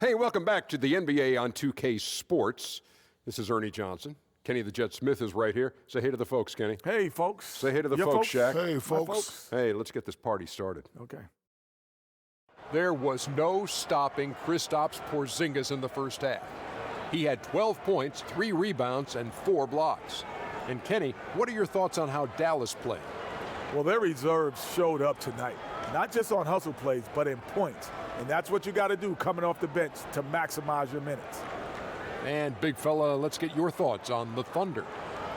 Hey, welcome back to the NBA on 2K Sports. This is Ernie Johnson. Kenny the Jet Smith is right here. Say hey to the folks, Kenny. Hey, folks. Say hey to the folks, Shaq. Hey, folks. Hey, let's get this party started. Okay. There was no stopping Kristaps Porzingis in the first half. He had 12 points, 3 rebounds, and 4 blocks. And Kenny, what are your thoughts on how Dallas played? Well, their reserves showed up tonight, not just on hustle plays, but in points. And that's what you got to do coming off the bench to maximize your minutes. And big fella, let's get your thoughts on the Thunder.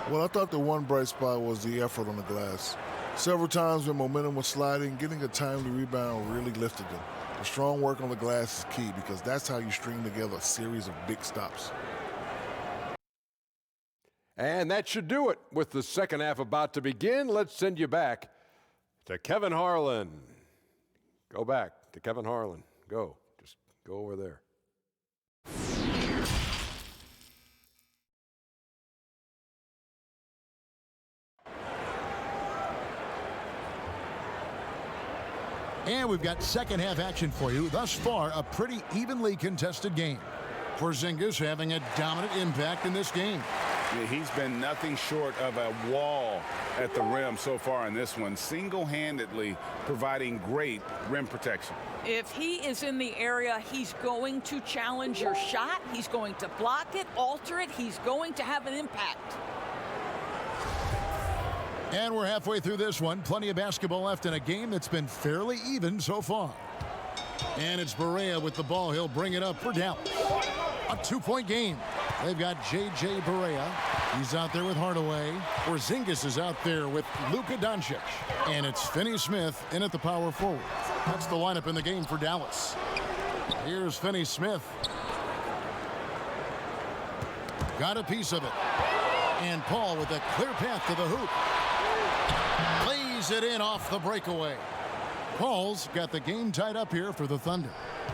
Well, I thought the one bright spot was the effort on the glass. Several times when momentum was sliding, getting a timely rebound really lifted them. The strong work on the glass is key because that's how you string together a series of big stops. And that should do it. With the second half about to begin, let's send you back to Kevin Harlan. Go back to Kevin Harlan. Go. Just go over there. And we've got second half action for you. Thus far, a pretty evenly contested game. Porzingis having a dominant impact in this game. Yeah, he's been nothing short of a wall at the rim so far in this one, single-handedly providing great rim protection. If he is in the area, he's going to challenge your shot. He's going to block it, alter it. He's going to have an impact. And we're halfway through this one. Plenty of basketball left in a game that's been fairly even so far. And it's Barea with the ball. He'll bring it up for Dallas. A 2-point game. They've got J.J. Barea. He's out there with Hardaway. Porzingis is out there with Luka Doncic. And it's Finney Smith in at the power forward. That's the lineup in the game for Dallas. Here's Finney Smith. Got a piece of it. And Paul with a clear path to the hoop. Lays it in off the breakaway. Paul's got the game tied up here for the Thunder.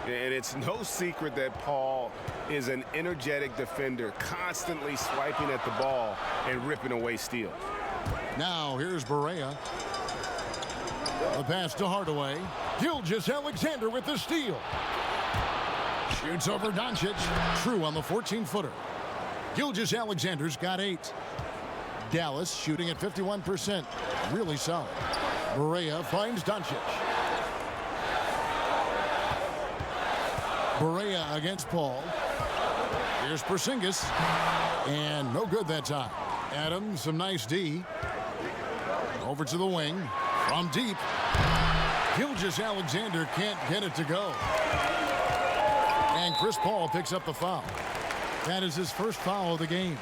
And it's no secret that Paul is an energetic defender, constantly swiping at the ball and ripping away steals. Now here's Barea. The pass to Hardaway. Gilgeous-Alexander with the steal. Shoots over Doncic. True on the 14-footer. Gilgeous-Alexander's got 8. Dallas shooting at 51%. Really solid. Barea finds Doncic. Barea against Paul. Here's Porzingis. And no good that time. Adams, some nice D. Over to the wing. From deep. Gilgeous-Alexander can't get it to go. And Chris Paul picks up the foul. That is his first foul of the game.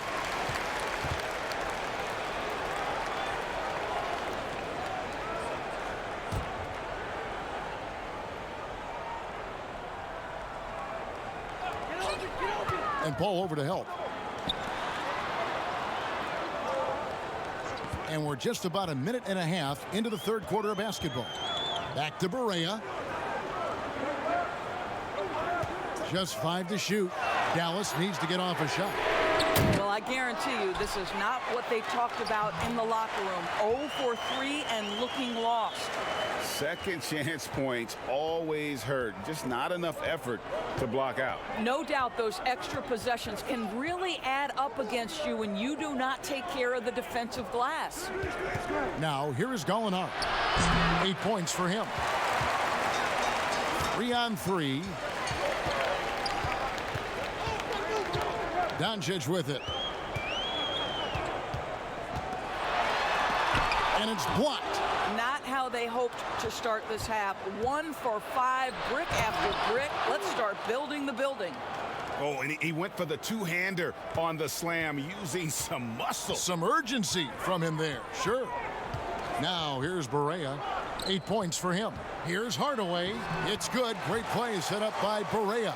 And Paul over to help. And we're just about a minute and a half into the third quarter of basketball. Back to Barea. Just 5 to shoot. Dallas needs to get off a shot. Well, I guarantee you this is not what they talked about in the locker room. 0 for 3 and looking lost. Second chance points always hurt. Just not enough effort to block out. No doubt those extra possessions can really add up against you when you do not take care of the defensive glass. Now, here is Gallinari. 8 points for him. 3 on 3. Doncic with it. and it's blocked. Not how they hoped to start this half. 1 for 5, brick after brick. Let's start building the building. Oh, and he went for the two-hander on the slam using some muscle. Some urgency from him there, sure. Now here's Barea. 8 points for him. Here's Hardaway. It's good. Great play set up by Barea.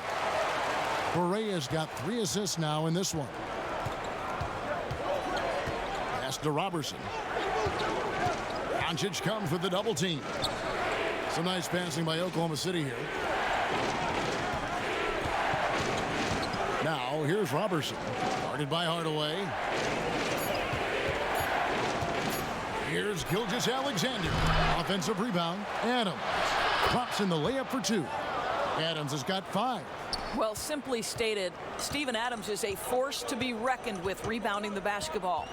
Barea's got 3 assists now in this one. Pass to Robertson. Doncic comes with the double team. Some nice passing by Oklahoma City here. Now here's Robertson. Guarded by Hardaway. Here's Gilgeous-Alexander. Offensive rebound. Adams pops in the layup for 2. Adams has got 5. Well, simply stated, Steven Adams is a force to be reckoned with rebounding the basketball.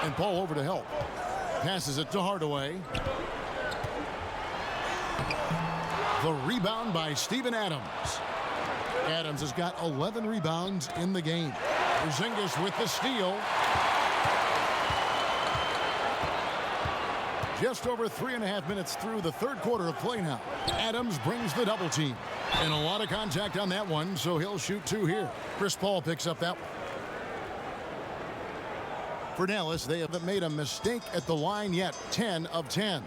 And Paul over to help. Passes it to Hardaway. The rebound by Steven Adams. Adams has got 11 rebounds in the game. Porzingis with the steal. Just over 3.5 minutes through the third quarter of play now. Adams brings the double team. And a lot of contact on that one, so he'll shoot 2 here. Chris Paul picks up that one. For Dallas, they haven't made a mistake at the line yet. 10 of 10.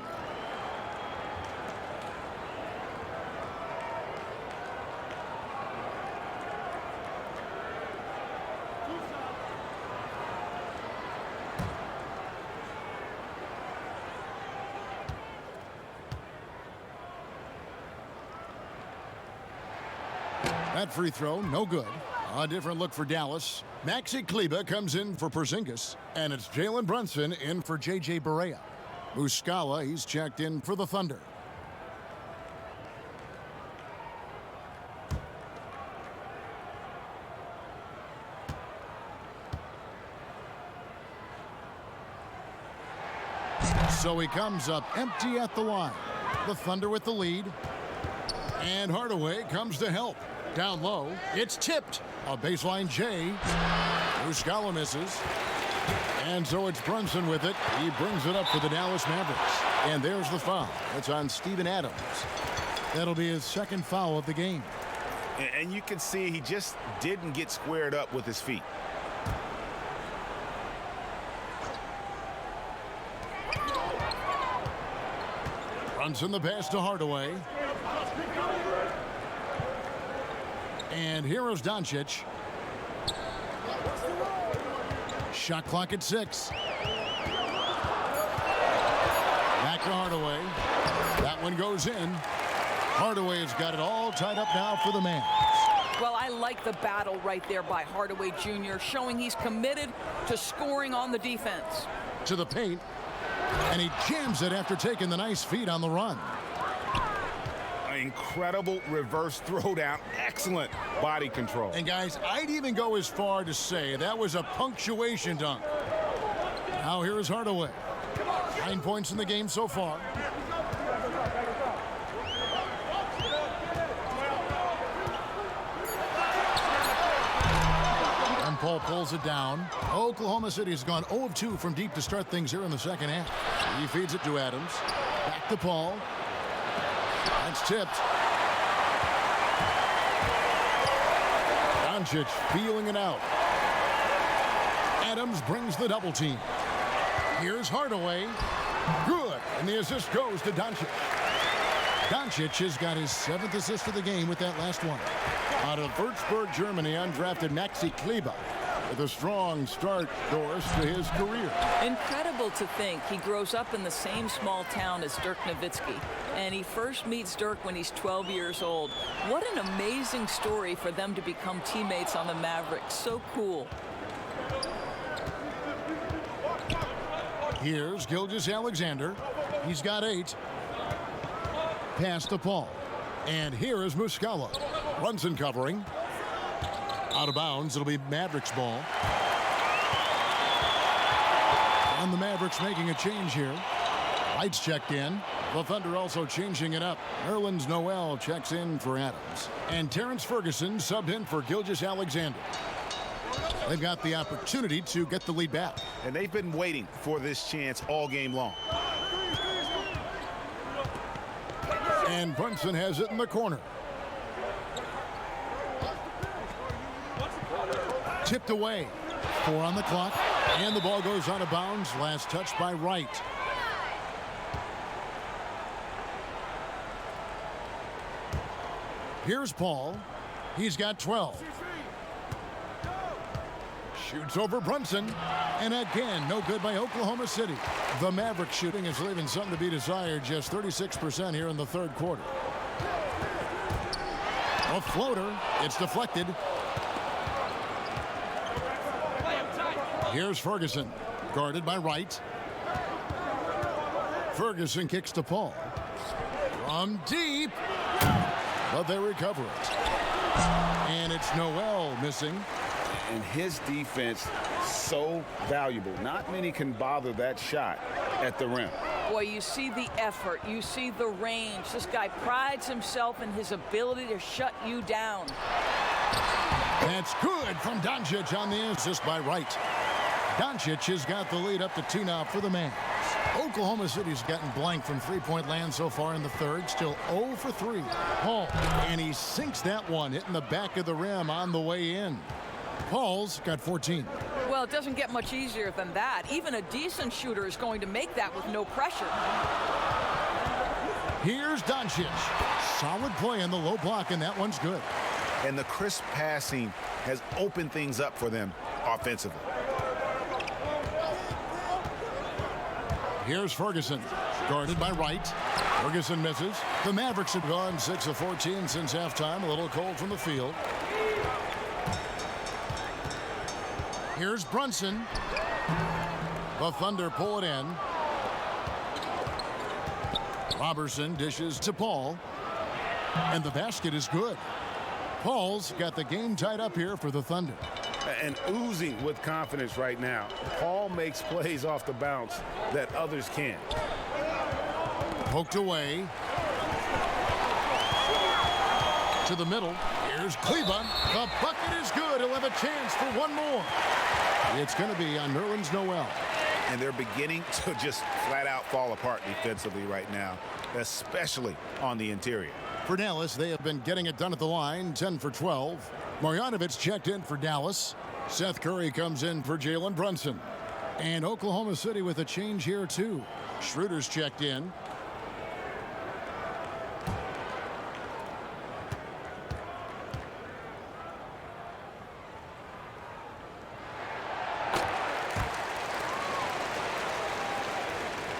That free throw, no good. A different look for Dallas. Maxi Kleber comes in for Porzingis, and it's Jalen Brunson in for J.J. Barea. Muscala, he's checked in for the Thunder. So he comes up empty at the line. The Thunder with the lead. And Hardaway comes to help. Down low, it's tipped. A baseline J. Muscala misses. And so it's Brunson with it. He brings it up for the Dallas Mavericks. And there's the foul. It's on Steven Adams. That'll be his second foul of the game. And you can see he just didn't get squared up with his feet. Brunson the pass to Hardaway. And here is Doncic. Shot clock at 6. Back to Hardaway. That one goes in. Hardaway has got it all tied up now for the Mavs. Well, I like the battle right there by Hardaway Jr., showing he's committed to scoring on the defense. To the paint. And he jams it after taking the nice feed on the run. Incredible reverse throwdown. Excellent body control. And guys, I'd even go as far to say that was a punctuation dunk. Now here is Hardaway. 9 points in the game so far. And Paul pulls it down. Oklahoma City has gone 0 of 2 from deep to start things here in the second half. He feeds it to Adams. Back to Paul. That's tipped. Doncic feeling it out. Adams brings the double team. Here's Hardaway. Good. And the assist goes to Doncic. Doncic has got his 7th assist of the game with that last one. Out of Würzburg, Germany, undrafted Maxi Kleber with a strong start, Doris, to his career. Incredible to think he grows up in the same small town as Dirk Nowitzki, and he first meets Dirk when he's 12 years old. What an amazing story for them to become teammates on the Mavericks. So cool. Here's Gilgeous-Alexander. He's got 8. Pass to Paul. And here is Muscala. Brunson covering. Out of bounds. It'll be Mavericks ball. And the Mavericks making a change here. Lights checked in. The Thunder also changing it up. Nerlens Noel checks in for Adams. And Terrence Ferguson subbed in for Gilgeous-Alexander. They've got the opportunity to get the lead back. And they've been waiting for this chance all game long. And Brunson has it in the corner. Tipped away. 4 on the clock. And the ball goes out of bounds. Last touch by Wright. Here's Paul. He's got 12. Shoots over Brunson. And again, no good by Oklahoma City. The Mavericks shooting is leaving something to be desired. Just 36% here in the third quarter. A floater. It's deflected. Here's Ferguson. Guarded by Wright. Ferguson kicks to Paul. From deep. But they recover it. And it's Noel missing. And his defense so valuable. Not many can bother that shot at the rim. Boy, you see the effort. You see the range. This guy prides himself in his ability to shut you down. That's good from Doncic on the assist by Wright. Doncic has got the lead up to 2 now for the Mavs. Oklahoma City's gotten blank from three-point land so far in the third. Still 0 for 3. Paul, and he sinks that one, hitting the back of the rim on the way in. Paul's got 14. Well, it doesn't get much easier than that. Even a decent shooter is going to make that with no pressure. Here's Doncic. Solid play in the low block, and that one's good. And the crisp passing has opened things up for them offensively. Here's Ferguson. Guarded by Wright. Ferguson misses. The Mavericks have gone 6 of 14 since halftime. A little cold from the field. Here's Brunson. The Thunder pull it in. Robertson dishes to Paul. And the basket is good. Paul's got the game tied up here for the Thunder. And oozing with confidence right now. Paul makes plays off the bounce that others can't. Poked away. To the middle. Here's Kleba. The bucket is good. He'll have a chance for one more. It's going to be on Nerlens Noel. And they're beginning to just flat out fall apart defensively right now, especially on the interior. For Dallas, they have been getting it done at the line, 10 for 12. Marjanovic checked in for Dallas. Seth Curry comes in for Jalen Brunson. And Oklahoma City with a change here, too. Schroeder's checked in.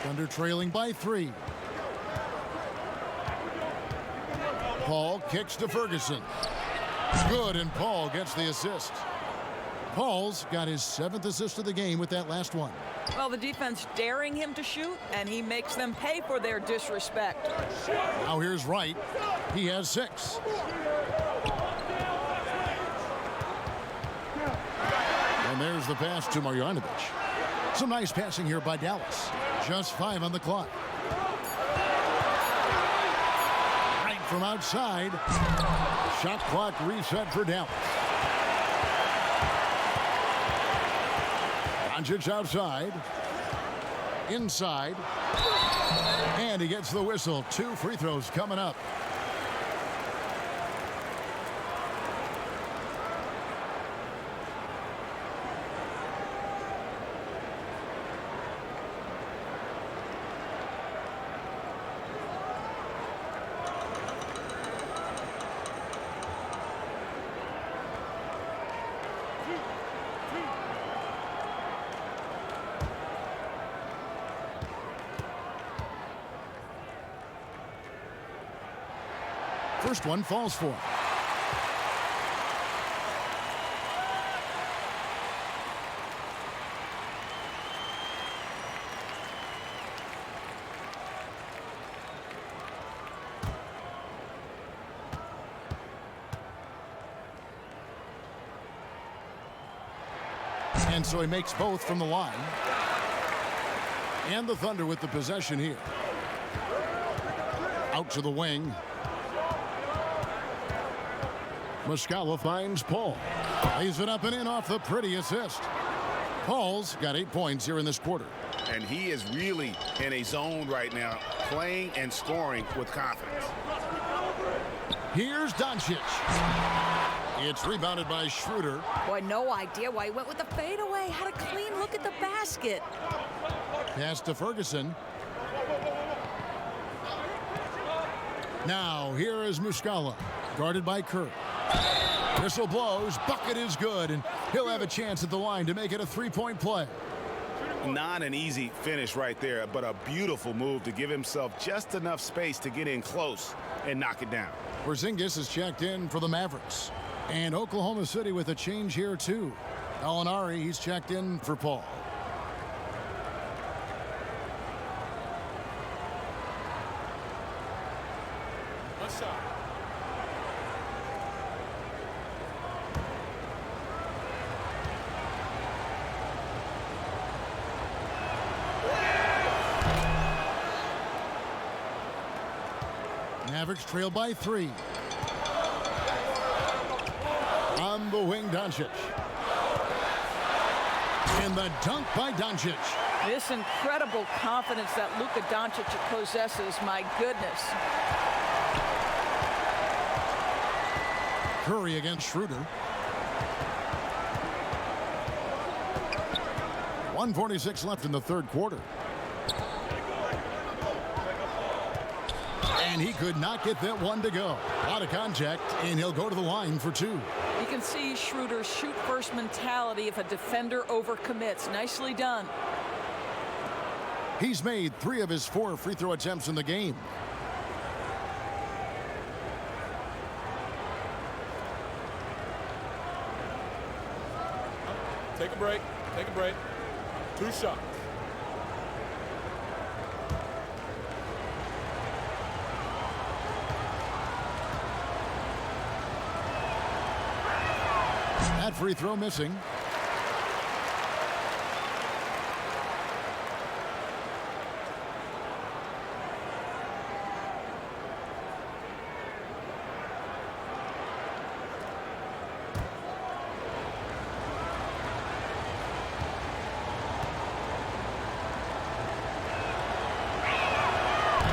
Thunder trailing by 3. Paul kicks to Ferguson. Good, and Paul gets the assist. Paul's got his 7th assist of the game with that last one. Well, the defense daring him to shoot, and he makes them pay for their disrespect. Now here's Wright. He has 6. And there's the pass to Marjanovic. Some nice passing here by Dallas. Just 5 on the clock. Right from outside. Shot clock reset for Dallas. Doncic outside. Inside. And he gets the whistle. 2 free throws coming up. First one falls for him. And so he makes both from the line. And the Thunder with the possession here. Out to the wing. Muscala finds Paul. Lays it up and in off the pretty assist. Paul's got 8 points here in this quarter. And he is really in a zone right now, playing and scoring with confidence. Here's Doncic. It's rebounded by Schroeder. Boy, no idea why he went with the fadeaway. Had a clean look at the basket. Pass to Ferguson. Now, here is Muscala, guarded by Kerr. Whistle blows, bucket is good, and he'll have a chance at the line to make it a three-point play. Not an easy finish right there, but a beautiful move to give himself just enough space to get in close and knock it down. Porzingis is checked in for the Mavericks. And Oklahoma City with a change here, too. Gallinari, he's checked in for Paul. Mavericks trail by 3. On the wing, Doncic. And the dunk by Doncic. This incredible confidence that Luka Doncic possesses, my goodness. Curry against Schroeder. 1:46 left in the third quarter. And he could not get that one to go. Out of contact, and he'll go to the line for 2. You can see Schroeder's shoot-first mentality if a defender overcommits. Nicely done. He's made 3 of his 4 free throw attempts in the game. Take a break. Take a break. 2 shots. That free throw missing.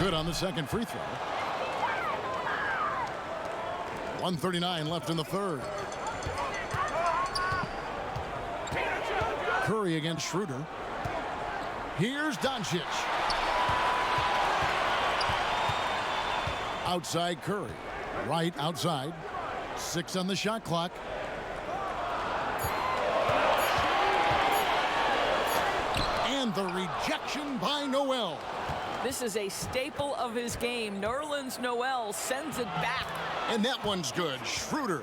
Good on the second free throw. 1:39 left in the third. Curry against Schroeder. Here's Doncic. Outside Curry. Right outside. 6 on the shot clock. And the rejection by Noel. This is a staple of his game. Nerlens Noel sends it back. And that one's good. Schroeder.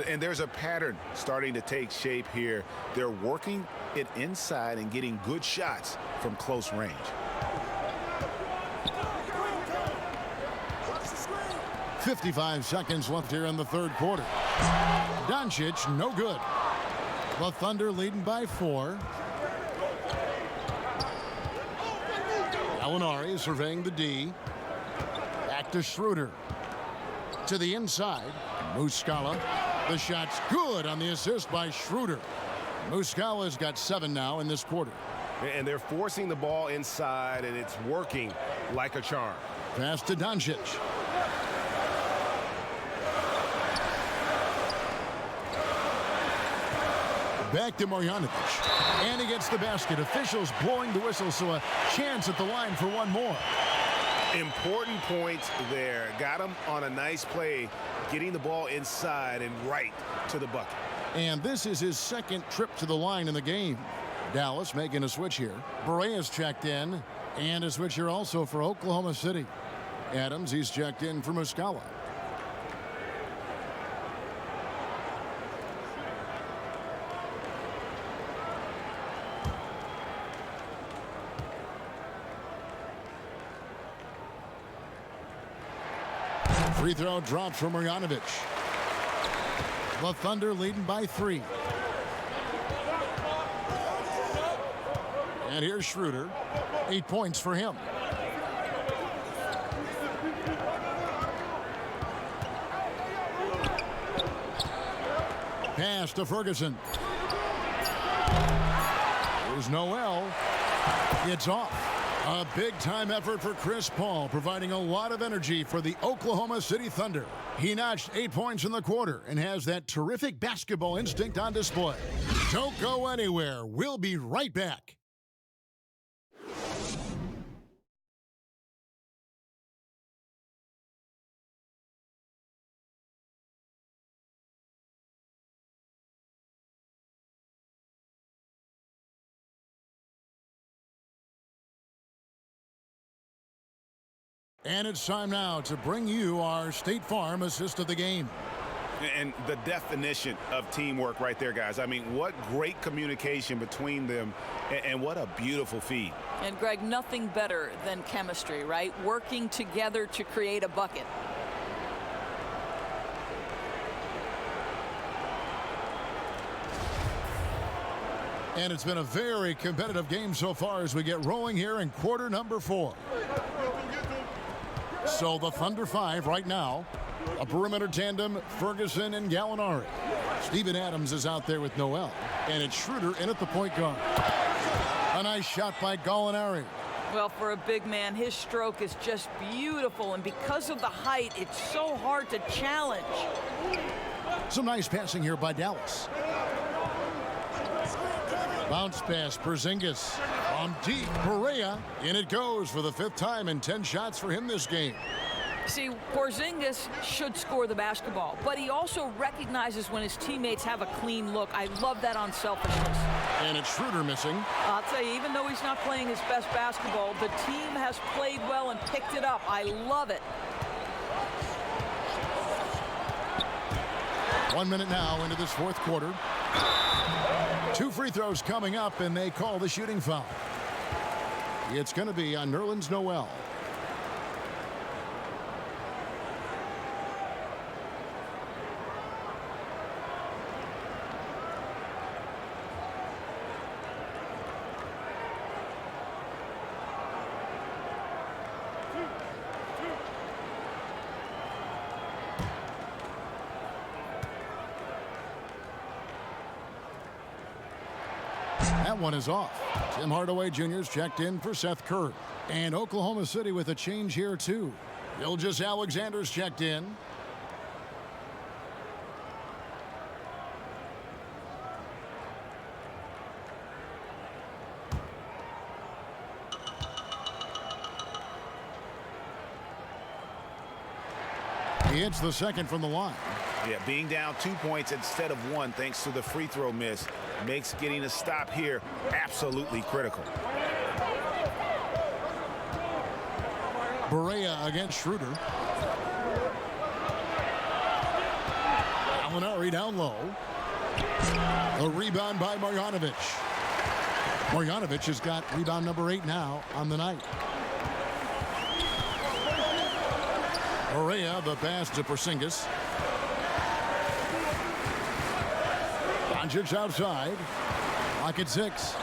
And there's a pattern starting to take shape here. They're working it inside and getting good shots from close range. .55 seconds left here in the third quarter. Doncic, no good. The Thunder leading by 4. Gallinari surveying the D. Back to Schroeder. To the inside. Muscala. The shot's good on the assist by Schroeder. Muscala's got 7 now in this quarter. And they're forcing the ball inside, and it's working like a charm. Pass to Doncic. Back to Marjanovic. And he gets the basket. Officials blowing the whistle, so a chance at the line for one more. Important points there. Got him on a nice play, getting the ball inside and right to the bucket. And this is his second trip to the line in the game. Dallas making a switch here. Berea's checked in, and a switch here also for Oklahoma City. Adams, he's checked in for Muscala. Free throw drops for Marjanovic. The Thunder leading by 3. And here's Schroeder. 8 points for him. Pass to Ferguson. Here's Noel. It's off. A big-time effort for Chris Paul, providing a lot of energy for the Oklahoma City Thunder. He notched 8 points in the quarter and has that terrific basketball instinct on display. Don't go anywhere. We'll be right back. And it's time now to bring you our State Farm assist of the game. And the definition of teamwork right there, guys. I mean, what great communication between them, and what a beautiful feed. And, Greg, nothing better than chemistry, right? Working together to create a bucket. And it's been a very competitive game so far as we get rolling here in quarter number 4. So the Thunder 5 right now. A perimeter tandem, Ferguson and Gallinari. Steven Adams is out there with Noel. And it's Schroeder in at the point guard. A nice shot by Gallinari. Well, for a big man, his stroke is just beautiful. And because of the height, it's so hard to challenge. Some nice passing here by Dallas. Bounce pass, Porzingis. On deep, Perea. In it goes for the 5th time and 10 shots for him this game. See, Porzingis should score the basketball, but he also recognizes when his teammates have a clean look. I love that unselfishness. And it's Schroeder missing. I'll tell you, even though he's not playing his best basketball, the team has played well and picked it up. I love it. 1 minute now into this 4th quarter. 2 free throws coming up, and they call the shooting foul. It's going to be on Nerlens Noel. That one is off. Tim Hardaway Jr.'s checked in for Seth Curry. And Oklahoma City with a change here, too. Gilgeous Alexander's checked in. He hits the second from the line. Yeah, being down 2 points instead of 1 thanks to the free throw miss makes getting a stop here absolutely critical. Perea against Schroeder. Gallinari down low. A rebound by Marjanovic. Marjanovic has got rebound number 8 now on the night. Perea, the pass to Porzingis. Doncic outside. Lock at 6.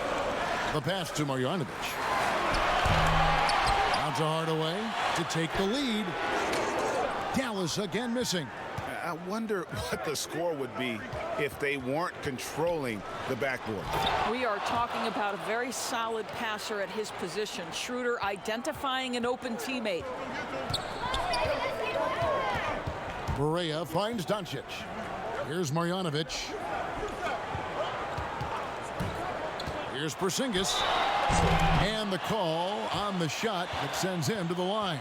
The pass to Marjanovic. Out to Hardaway to take the lead. Dallas again missing. I wonder what the score would be if they weren't controlling the backboard. We are talking about a very solid passer at his position. Schroeder identifying an open teammate. Perea finds Doncic. Here's Marjanovic. Here's Porzingis. And the call on the shot that sends him to the line.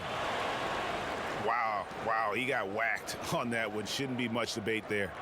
Wow, he got whacked on that one. Shouldn't be much debate there.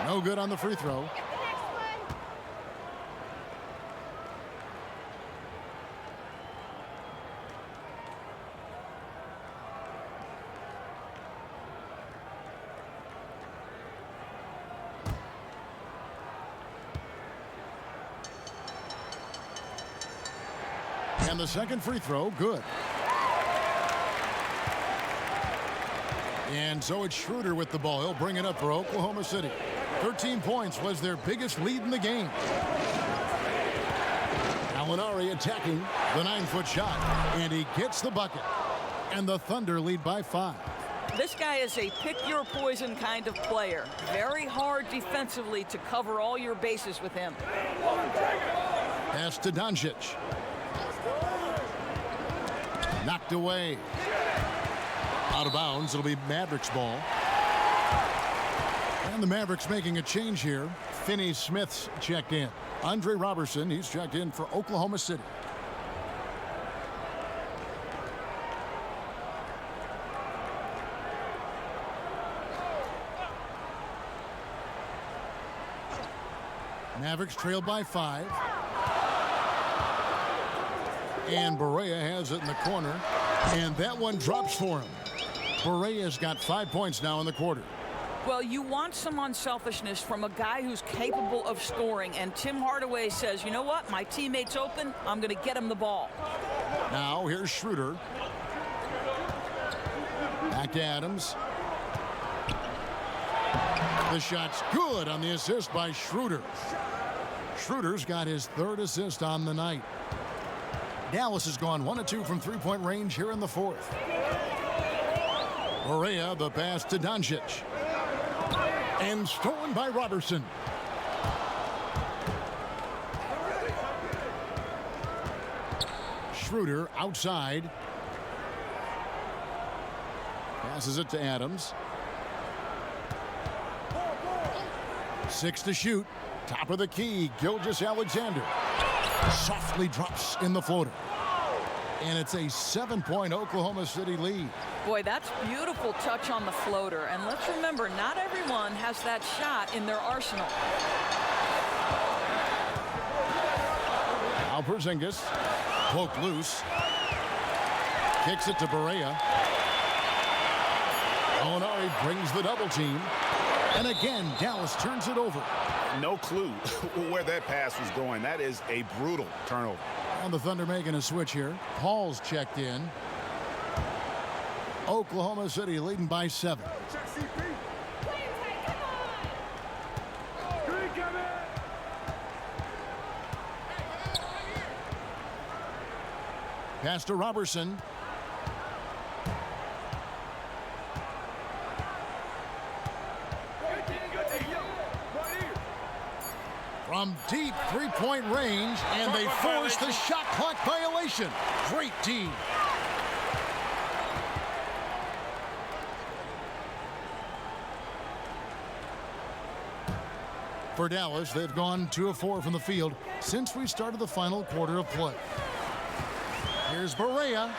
No good on the free throw. And the second free throw, good. And so it's Schroeder with the ball. He'll bring it up for Oklahoma City. 13 points was their biggest lead in the game. Gallinari attacking the 9-foot shot, and he gets the bucket. And the Thunder lead by 5. This guy is a pick-your-poison kind of player. Very hard defensively to cover all your bases with him. Pass to Doncic. Knocked away. Out of bounds. It'll be Mavericks ball. And the Mavericks making a change here. Finney Smith's checked in. Andre Robertson, he's checked in for Oklahoma City. Mavericks trailed by 5. And Barea has it in the corner. And that one drops for him. Barea's got 5 points now in the quarter. Well, you want some unselfishness from a guy who's capable of scoring. And Tim Hardaway says, you know what? My teammate's open. I'm going to get him the ball. Now here's Schroeder. Back to Adams. The shot's good on the assist by Schroeder. Schroeder's got his 3rd assist on the night. Dallas has gone 1 of 2 from three-point range here in the 4th. Barea, the pass to Doncic. And stolen by Robertson. Schroeder outside. Passes it to Adams. 6 to shoot. Top of the key, Gilgeous-Alexander. Softly drops in the floater. And it's a 7-point Oklahoma City lead. Boy, that's beautiful touch on the floater. And let's remember, not everyone has that shot in their arsenal. Now Porzingis, poked loose. Kicks it to Barea. Gallinari brings the double team. And again, Dallas turns it over. No clue where that pass was going. That is a brutal turnover. And the Thunder making a switch here. Paul's checked in. Oklahoma City leading by 7. Pass to Robertson. From deep three-point range, and they force the shot clock violation. Great D. For Dallas, they've gone 2 of 4 from the field since we started the final quarter of play. Here's Barea.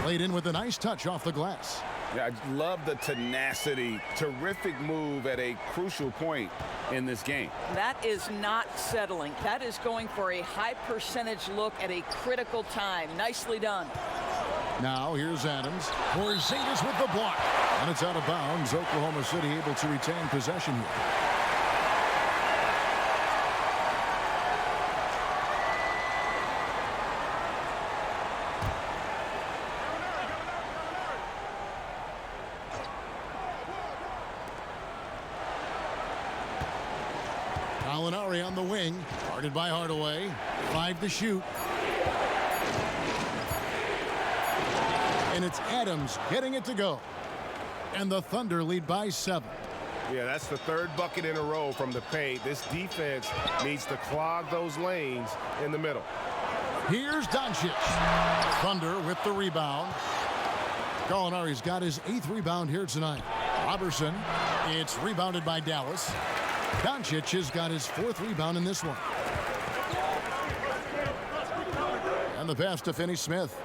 Laid in with a nice touch off the glass. Yeah, I love the tenacity. Terrific move at a crucial point in this game. That is not settling. That is going for a high percentage look at a critical time. Nicely done. Now here's Adams. Porzingis with the block. And it's out of bounds. Oklahoma City able to retain possession here. Gallinari on the wing, guarded by Hardaway. 5 to shoot. And it's Adams getting it to go. And the Thunder lead by 7. Yeah, that's the 3rd bucket in a row from the paint. This defense needs to clog those lanes in the middle. Here's Doncic. Thunder with the rebound. Gallinari's got his 8th rebound here tonight. Robertson, it's rebounded by Dallas. Doncic has got his 4th rebound in this one. And the pass to Finney Smith.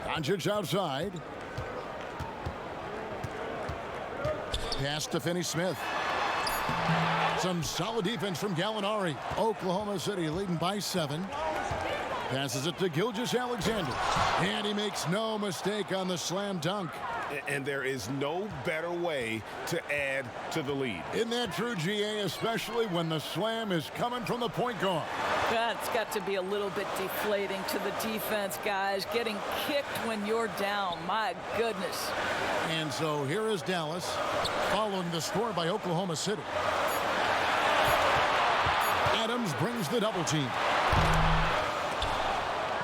Doncic outside. Pass to Finney Smith. Some solid defense from Gallinari. Oklahoma City leading by 7. Passes it to Gilgeous-Alexander. And he makes no mistake on the slam dunk. And there is no better way to add to the lead. Isn't that true, GA, especially when the slam is coming from the point guard? That's got to be a little bit deflating to the defense, guys. Getting kicked when you're down. My goodness. And so here is Dallas following the score by Oklahoma City. Adams brings the double team.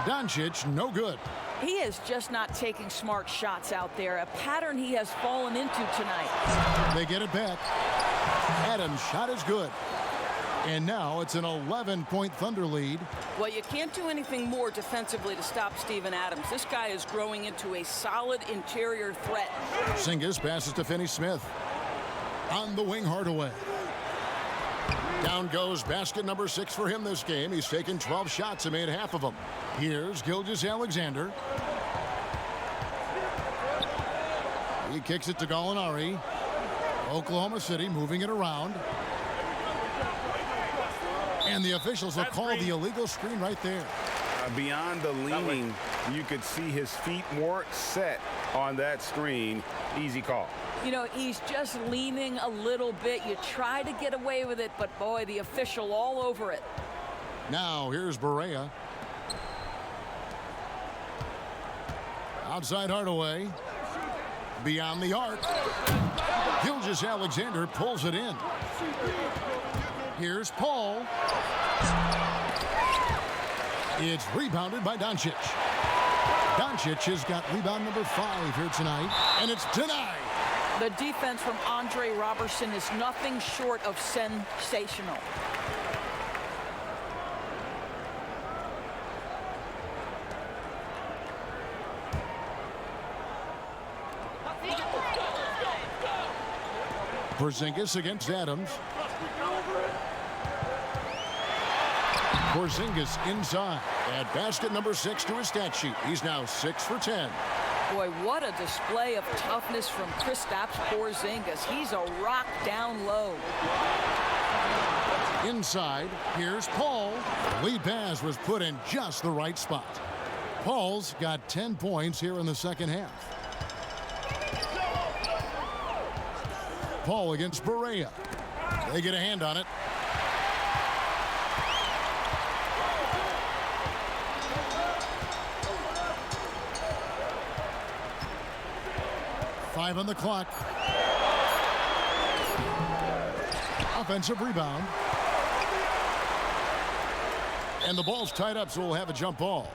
Doncic, no good. He is just not taking smart shots out there, a pattern he has fallen into tonight. They get it back. Adams' shot is good. And now it's an 11-point Thunder lead. Well, you can't do anything more defensively to stop Steven Adams. This guy is growing into a solid interior threat. Porzingis passes to Finney-Smith. On the wing, Hardaway. Down goes basket number 6 for him this game. He's taken 12 shots and made half of them. Here's Gilgeous-Alexander. He kicks it to Gallinari. Oklahoma City moving it around. And the officials will call the illegal screen right there. Beyond the leaning, you could see his feet more set on that screen. Easy call. You know, he's just leaning a little bit. You try to get away with it, but boy, the official all over it. Now here's Barea. Outside Hardaway. Beyond the arc. Gilgeous-Alexander pulls it in. Here's Paul. It's rebounded by Doncic. Doncic has got rebound number 5 here tonight, and it's denied. The defense from Andre Robertson is nothing short of sensational. Porzingis against Adams. Porzingis inside. Add basket number 6 to his stat sheet. He's now 6 for 10. Boy, what a display of toughness from Kristaps Porzingis. He's a rock down low. Inside, here's Paul. Lead pass was put in just the right spot. Paul's got 10 points here in the second half. Paul against Barea. They get a hand on it. Five on the clock. Offensive rebound. And the ball's tied up, so we'll have a jump ball.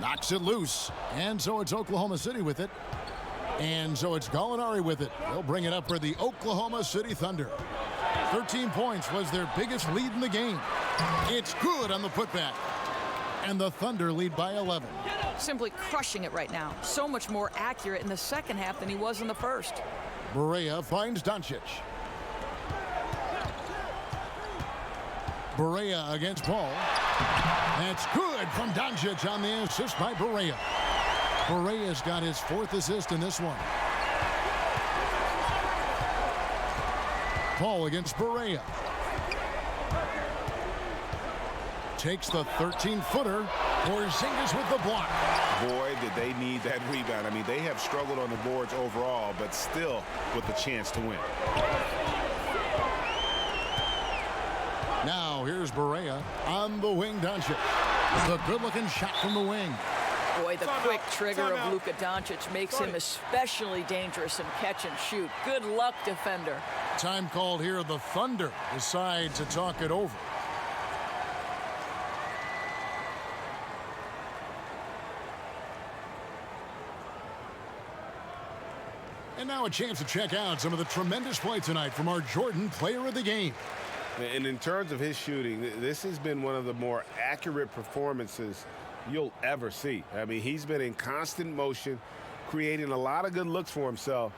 Knocks it loose. And so it's Oklahoma City with it. And so it's Gallinari with it. They'll bring it up for the Oklahoma City Thunder. 13 points was their biggest lead in the game. It's good on the putback. And the Thunder lead by 11. Simply crushing it right now. So much more accurate in the second half than he was in the first. Barea finds Doncic. Barea against Paul. That's good from Doncic on the assist by Barea. Barea's got his 4th assist in this one. Paul against Barea. Takes the 13-footer. Porzingis with the block. Boy, did they need that rebound. I mean, they have struggled on the boards overall, but still with a chance to win. Now here's Barea on the wing. Doncic. The good-looking shot from the wing. Boy, the quick trigger of Luka Doncic makes him especially dangerous in catch and shoot. Good luck, defender. Time called here. The Thunder decide to talk it over. And now a chance to check out some of the tremendous play tonight from our Jordan Player of the Game. And in terms of his shooting, this has been one of the more accurate performances you'll ever see. I mean, he's been in constant motion, creating a lot of good looks for himself.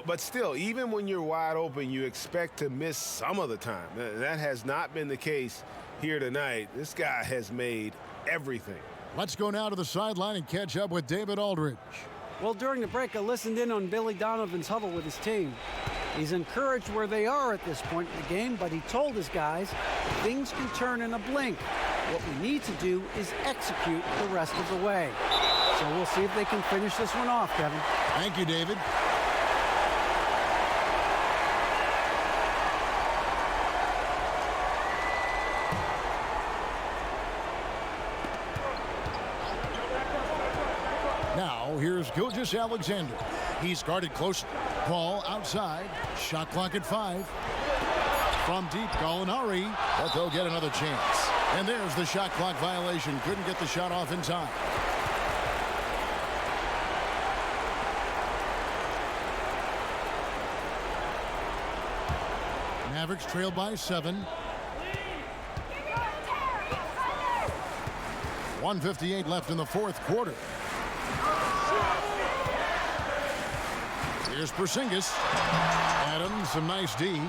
But still, even when you're wide open, you expect to miss some of the time. That has not been the case here tonight. This guy has made everything. Let's go now to the sideline and catch up with David Aldridge. Well, during the break, I listened in on Billy Donovan's huddle with his team. He's encouraged where they are at this point in the game, but he told his guys things can turn in a blink. What we need to do is execute the rest of the way. So we'll see if they can finish this one off, Kevin. Thank you, David. Now, here's Gilgeous-Alexander. He's guarded close. Ball outside. Shot clock at 5. From deep, Gallinari, but they'll get another chance. And there's the shot clock violation. Couldn't get the shot off in time. Mavericks trail by 7. 1:58 left in the fourth quarter. Here's Porzingis. Adams, some nice D.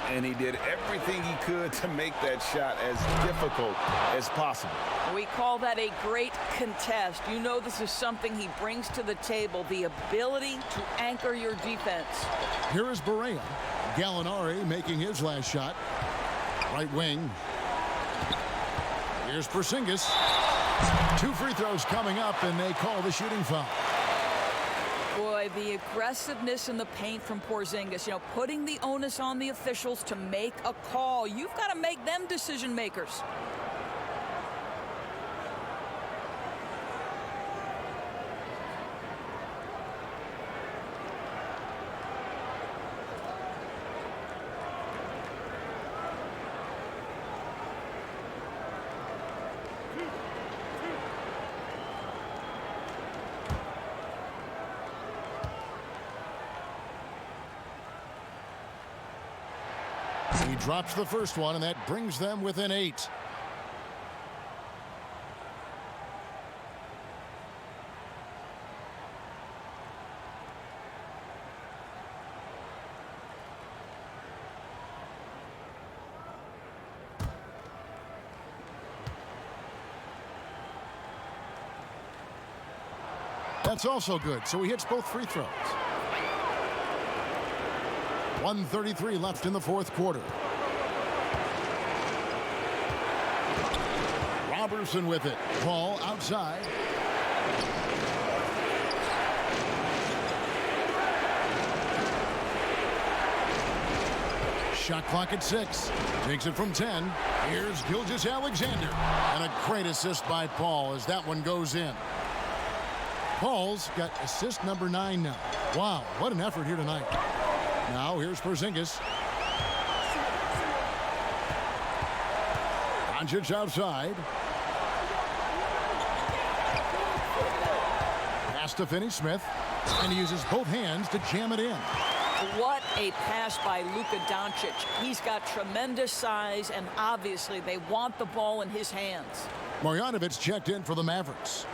And he did everything he could to make that shot as difficult as possible. We call that a great contest. You know this is something he brings to the table, the ability to anchor your defense. Here is Barea. Gallinari making his last shot. Right wing. Here's Porzingis. 2 free throws coming up, and they call the shooting foul. Boy, the aggressiveness in the paint from Porzingis, you know, putting the onus on the officials to make a call. You've got to make them decision makers. He drops the first one, and that brings them within 8. That's also good, so he hits both free throws. 1:33 left in the fourth quarter. Robertson with it. Ball outside. Shot clock at 6. Takes it from 10. Here's Gilgeous-Alexander. And a great assist by Paul as that one goes in. Paul's got assist number 9 now. Wow, what an effort here tonight. Now here's Porzingis. Doncic outside. Pass to Finney-Smith. And he uses both hands to jam it in. What a pass by Luka Doncic. He's got tremendous size, and obviously they want the ball in his hands. Marjanovic checked in for the Mavericks.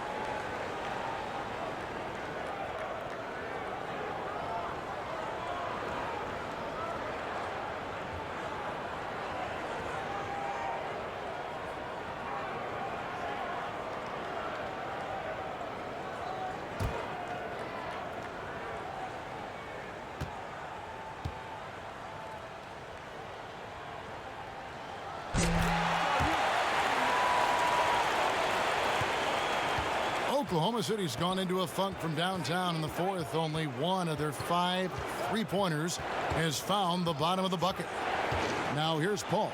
Oklahoma City's gone into a funk from downtown in the fourth. Only one of their 5 three-pointers has found the bottom of the bucket. Now here's Paul.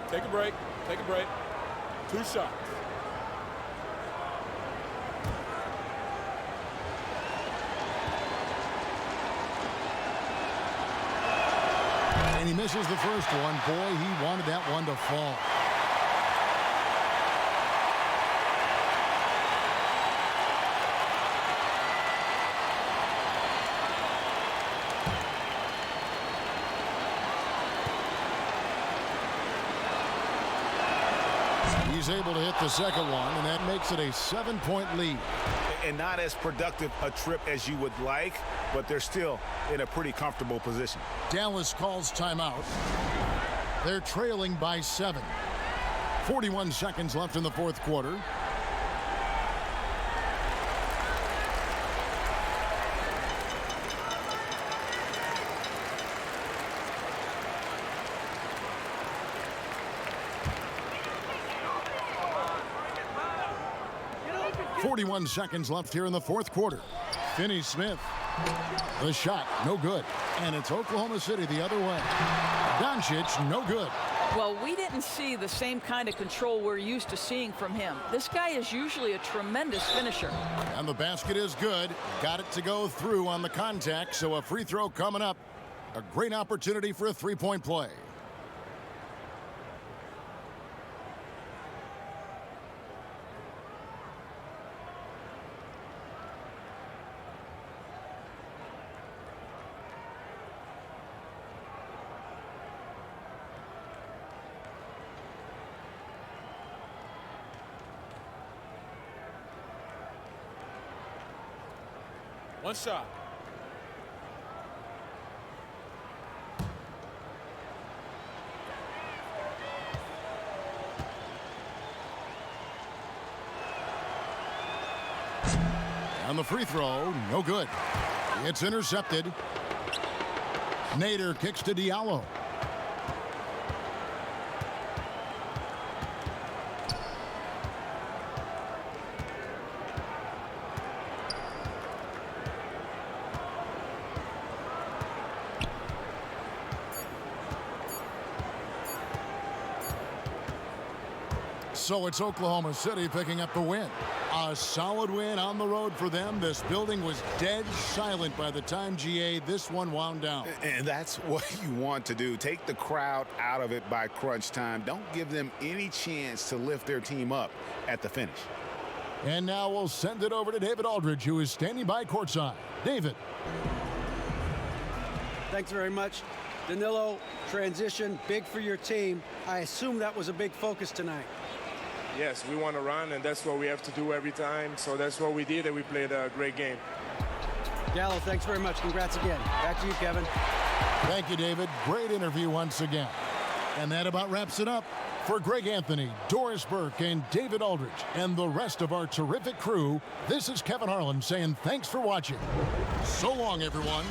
Take a break. Take a break. 2 shots. And he misses the first one. Boy, he wanted that one to fall. He's able to hit the second one, and that makes it a 7-point lead. And not as productive a trip as you would like, but they're still in a pretty comfortable position. Dallas calls timeout. They're trailing by 7. 41 seconds left in the fourth quarter. Seconds left here in the fourth quarter. Finney-Smith. The shot, no good. And it's Oklahoma City the other way. Doncic, no good. Well, we didn't see the same kind of control we're used to seeing from him. This guy is usually a tremendous finisher. And the basket is good. Got it to go through on the contact, so a free throw coming up. A great opportunity for a three-point play. One shot. And the free throw, no good. It's intercepted. Nader kicks to Diallo. So it's Oklahoma City picking up the win. A solid win on the road for them. This building was dead silent by the time, GA, this one wound down. And that's what you want to do. Take the crowd out of it by crunch time. Don't give them any chance to lift their team up at the finish. And now we'll send it over to David Aldridge, who is standing by courtside. David. Thanks very much. Danilo, transition, big for your team. I assume that was a big focus tonight. Yes, we want to run, and that's what we have to do every time. So that's what we did, and we played a great game. Gallo, thanks very much. Congrats again. Back to you, Kevin. Thank you, David. Great interview once again. And that about wraps it up. For Greg Anthony, Doris Burke, and David Aldridge, and the rest of our terrific crew, this is Kevin Harlan saying thanks for watching. So long, everyone.